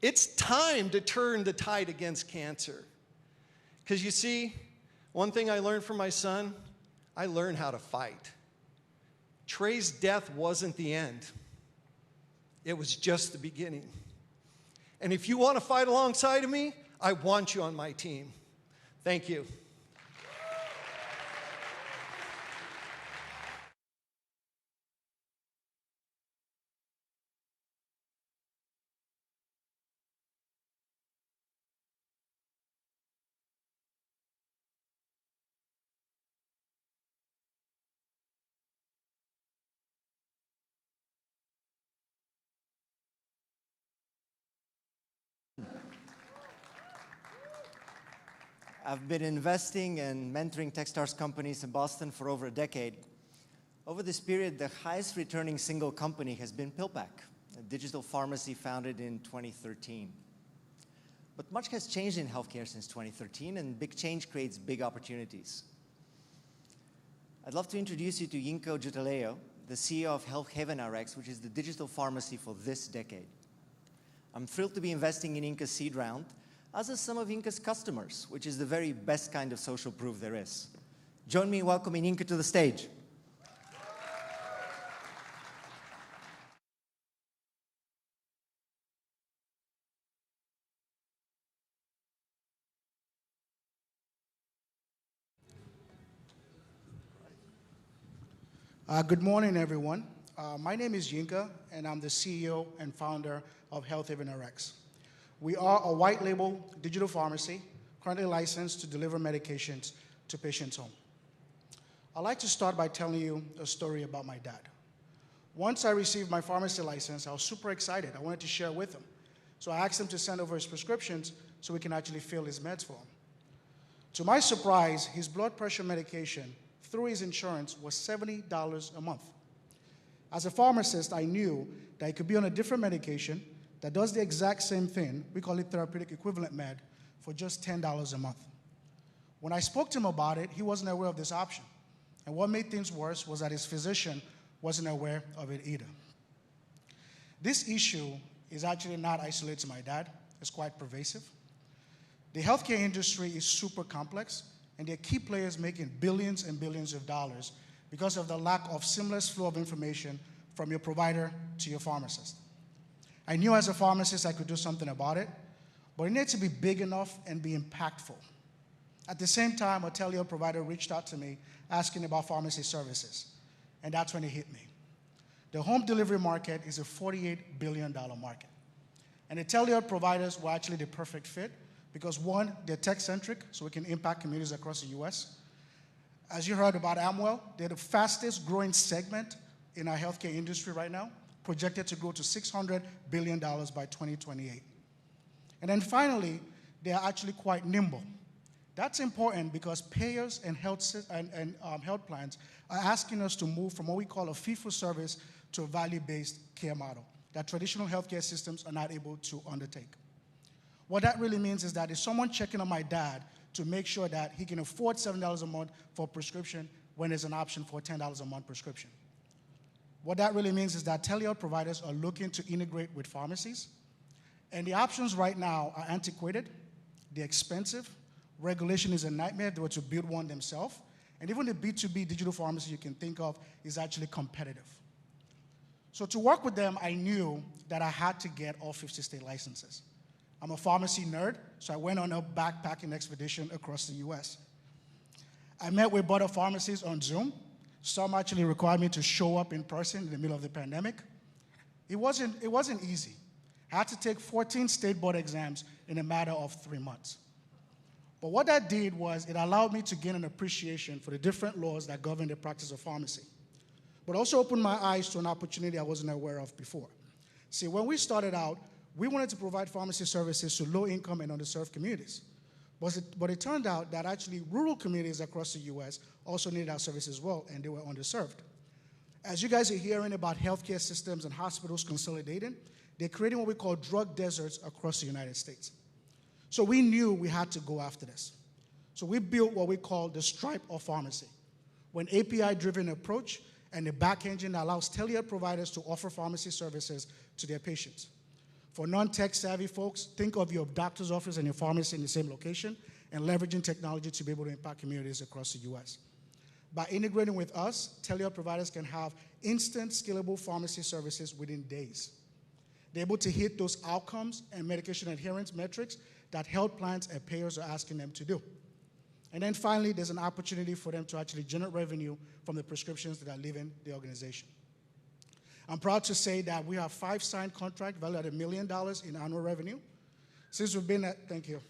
It's time to turn the tide against cancer. Because you see, one thing I learned from my son, I learned how to fight. Trey's death wasn't the end. It was just the beginning. And if you want to fight alongside of me, I want you on my team. Thank you. I've been investing and mentoring Techstars companies in Boston for over a decade. Over this period, the highest returning single company has been PillPack, a digital pharmacy founded in 2013. But much has changed in healthcare since 2013, and big change creates big opportunities. I'd love to introduce you to Yinko Jutaleo, the CEO of Health Haven RX, which is the digital pharmacy for this decade. I'm thrilled to be investing in Inca's seed round, as are some of Inca's customers, which is the very best kind of social proof there is. Join me in welcoming Inca to the stage. Good morning, everyone. My name is Yinka, and I'm the CEO and founder of Health Haven RX. We are a white label digital pharmacy currently licensed to deliver medications to patients' home. I'd like to start by telling you a story about my dad. Once I received my pharmacy license, I was super excited. I wanted to share with him. So I asked him to send over his prescriptions so we can actually fill his meds for him. To my surprise, his blood pressure medication through his insurance was $70 a month. As a pharmacist, I knew that he could be on a different medication that does the exact same thing, we call it therapeutic equivalent med, for just $10 a month. When I spoke to him about it, he wasn't aware of this option. And what made things worse was that his physician wasn't aware of it either. This issue is actually not isolated to my dad. It's quite pervasive. The healthcare industry is super complex, and there are key players making billions and billions of dollars because of the lack of seamless flow of information from your provider to your pharmacist. I knew as a pharmacist I could do something about it, but it needed to be big enough and be impactful. At the same time, a telehealth provider reached out to me asking about pharmacy services, and that's when it hit me. The home delivery market is a $48 billion market, and the telehealth providers were actually the perfect fit because one, they're tech-centric, so we can impact communities across the US. As you heard about Amwell, they're the fastest growing segment in our healthcare industry right now, projected to grow to $600 billion by 2028. And then finally, they are actually quite nimble. That's important because payers and health plans are asking us to move from what we call a fee-for-service to a value-based care model that traditional healthcare systems are not able to undertake. What that really means is that if someone checking on my dad to make sure that he can afford $7 a month for a prescription when there's an option for a $10 a month prescription. What that really means is that telehealth providers are looking to integrate with pharmacies, and the options right now are antiquated, they're expensive, regulation is a nightmare if they were to build one themselves, and even the B2B digital pharmacy you can think of is actually competitive. So to work with them, I knew that I had to get all 50 state licenses. I'm a pharmacy nerd, so I went on a backpacking expedition across the US. I met with other pharmacies on Zoom. Some actually required me to show up in person in the middle of the pandemic. It wasn't easy. I had to take 14 state board exams in a matter of 3 months. But what that did was it allowed me to gain an appreciation for the different laws that govern the practice of pharmacy, but also opened my eyes to an opportunity I wasn't aware of before. See, when we started out, we wanted to provide pharmacy services to low-income and underserved communities. But it turned out that actually rural communities across the US also needed our services as well, and they were underserved. As you guys are hearing about healthcare systems and hospitals consolidating, they're creating what we call drug deserts across the United States. So we knew we had to go after this. So we built what we call the Stripe of pharmacy, an API-driven approach and a back engine that allows telehealth providers to offer pharmacy services to their patients. For non-tech savvy folks, think of your doctor's office and your pharmacy in the same location and leveraging technology to be able to impact communities across the US. By integrating with us, telehealth providers can have instant scalable pharmacy services within days. They're able to hit those outcomes and medication adherence metrics that health plans and payers are asking them to do. And then finally, there's an opportunity for them to actually generate revenue from the prescriptions that are leaving the organization. I'm proud to say that we have 5 signed contracts valued at $1 million in annual revenue. Since we've been at, thank you.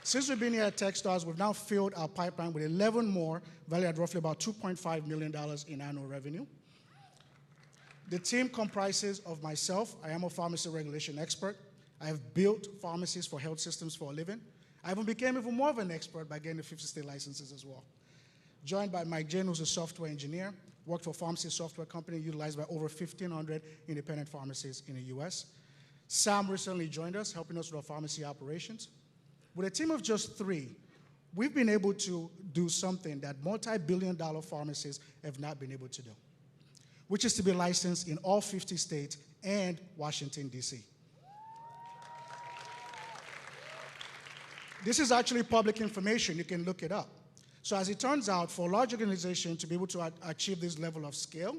Since we've been here at Techstars, we've now filled our pipeline with 11 more, valued at roughly about $2.5 million in annual revenue. The team comprises of myself. I am a pharmacy regulation expert. I have built pharmacies for health systems for a living. I even became even more of an expert by getting the 50 state licenses as well. Joined by Mike Jane, who's a software engineer, worked for a pharmacy software company utilized by over 1,500 independent pharmacies in the US. Sam recently joined us, helping us with our pharmacy operations. With a team of just 3, we've been able to do something that multi-billion-dollar pharmacies have not been able to do, which is to be licensed in all 50 states and Washington, D.C. This is actually public information. You can look it up. So as it turns out, for a large organization to be able to achieve this level of scale,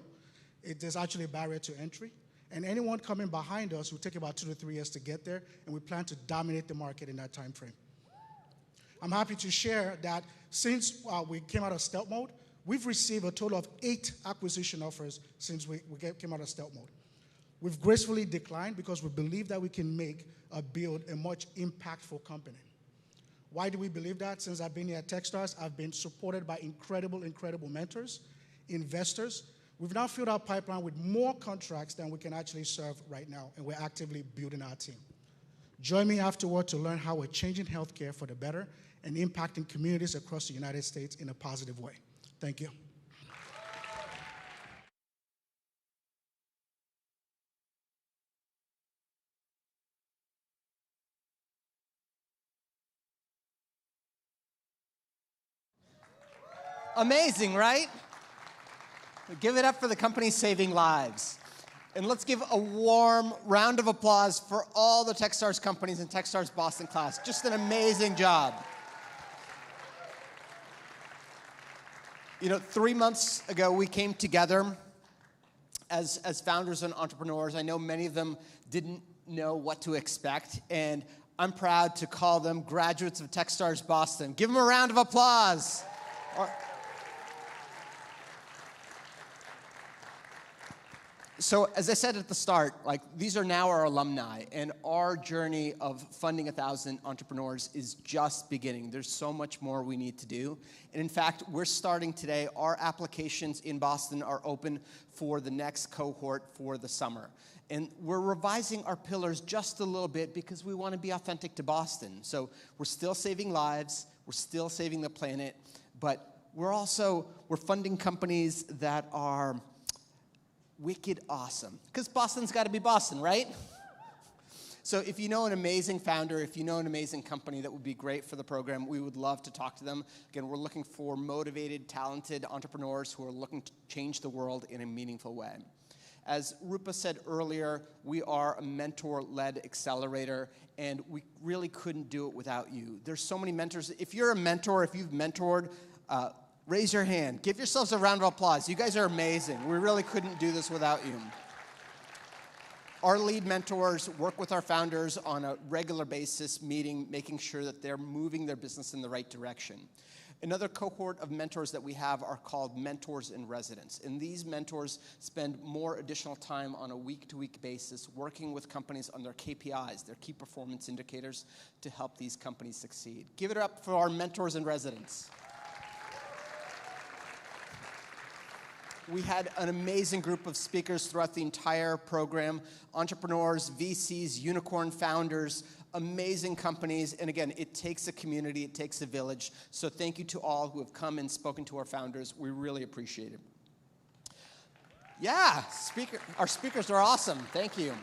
there's actually a barrier to entry. And anyone coming behind us will take about 2 to 3 years to get there, and we plan to dominate the market in that time frame. I'm happy to share that since we came out of stealth mode, we've received a total of 8 acquisition offers since we came out of stealth mode. We've gracefully declined because we believe that we can build a much impactful company. Why do we believe that? Since I've been here at Techstars, I've been supported by incredible mentors, investors. We've now filled our pipeline with more contracts than we can actually serve right now, and we're actively building our team. Join me afterward to learn how we're changing healthcare for the better and impacting communities across the United States in a positive way. Thank you. Amazing, right? Give it up for the company saving lives. And let's give a warm round of applause for all the Techstars companies in Techstars Boston class. Just an amazing job. You know, 3 months ago, we came together as founders and entrepreneurs. I know many of them didn't know what to expect, and I'm proud to call them graduates of Techstars Boston. Give them a round of applause. So as I said at the start, these are now our alumni, and our journey of funding 1,000 entrepreneurs is just beginning. There's so much more we need to do. And in fact, we're starting today. Our applications in Boston are open for the next cohort for the summer. And we're revising our pillars just a little bit because we want to be authentic to Boston. So we're still saving lives, we're still saving the planet, but we're funding companies that are wicked awesome. Because Boston's got to be Boston, right? So if you know an amazing founder, if you know an amazing company that would be great for the program, we would love to talk to them. Again, we're looking for motivated, talented entrepreneurs who are looking to change the world in a meaningful way. As Rupa said earlier, we are a mentor-led accelerator, and we really couldn't do it without you. There's so many mentors. If you're a mentor, if you've mentored, raise your hand. Give yourselves a round of applause. You guys are amazing. We really couldn't do this without you. Our lead mentors work with our founders on a regular basis, making sure that they're moving their business in the right direction. Another cohort of mentors that we have are called mentors in residence. And these mentors spend more additional time on a week-to-week basis working with companies on their KPIs, their key performance indicators, to help these companies succeed. Give it up for our mentors in residence. We had an amazing group of speakers throughout the entire program. Entrepreneurs, VCs, unicorn founders, amazing companies. And again, it takes a community, it takes a village. So thank you to all who have come and spoken to our founders. We really appreciate it. Yeah, our speakers are awesome. Thank you.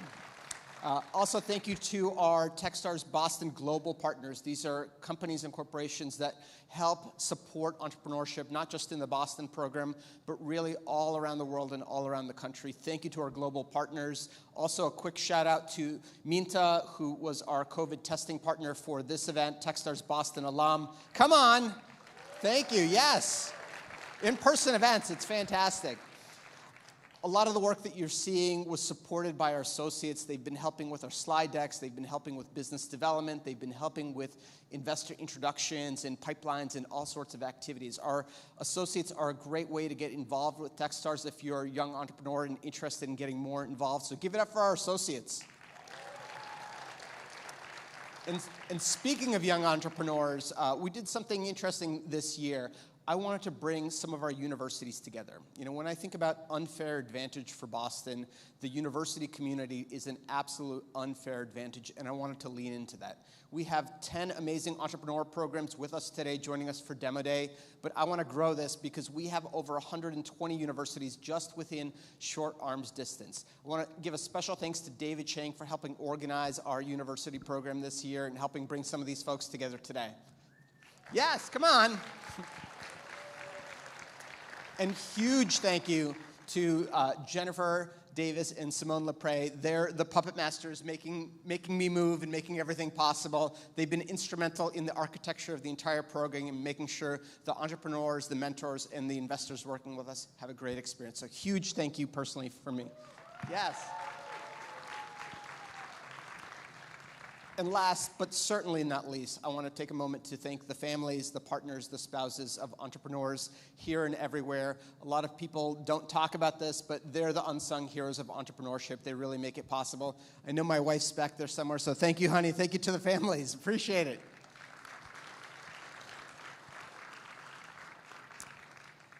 Also, thank you to our Techstars Boston global partners. These are companies and corporations that help support entrepreneurship, not just in the Boston program, but really all around the world and all around the country. Thank you to our global partners. Also, a quick shout out to Minta, who was our COVID testing partner for this event, Techstars Boston alum. Come on. Thank you. Yes. In-person events, it's fantastic. A lot of the work that you're seeing was supported by our associates. They've been helping with our slide decks. They've been helping with business development. They've been helping with investor introductions and pipelines and all sorts of activities. Our associates are a great way to get involved with Techstars if you're a young entrepreneur and interested in getting more involved. So give it up for our associates. And And speaking of young entrepreneurs, we did something interesting this year. I wanted to bring some of our universities together. You know, when I think about unfair advantage for Boston, the university community is an absolute unfair advantage, and I wanted to lean into that. We have 10 amazing entrepreneur programs with us today, joining us for Demo Day, but I want to grow this because we have over 120 universities just within short arm's distance. I want to give a special thanks to David Chang for helping organize our university program this year and helping bring some of these folks together today. Yes, come on. And huge thank you to Jennifer Davis and Simone Lepre. They're the puppet masters making me move and making everything possible. They've been instrumental in the architecture of the entire program and making sure the entrepreneurs, the mentors, and the investors working with us have a great experience. So huge thank you personally from me. Yes. And last, but certainly not least, I want to take a moment to thank the families, the partners, the spouses of entrepreneurs here and everywhere. A lot of people don't talk about this, but they're the unsung heroes of entrepreneurship. They really make it possible. I know my wife's back there somewhere, so thank you, honey. Thank you to the families. Appreciate it.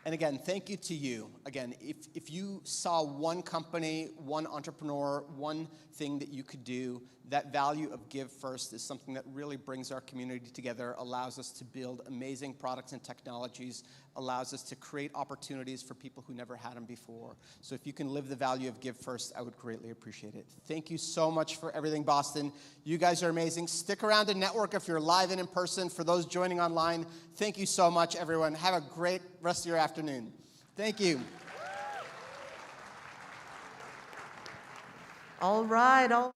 And again, thank you to you. Again, if you saw one company, one entrepreneur, one thing that you could do, that value of Give First is something that really brings our community together, allows us to build amazing products and technologies, allows us to create opportunities for people who never had them before. So if you can live the value of Give First, I would greatly appreciate it. Thank you so much for everything, Boston. You guys are amazing. Stick around and network if you're live and in person. For those joining online, thank you so much, everyone. Have a great rest of your afternoon. Thank you. All right.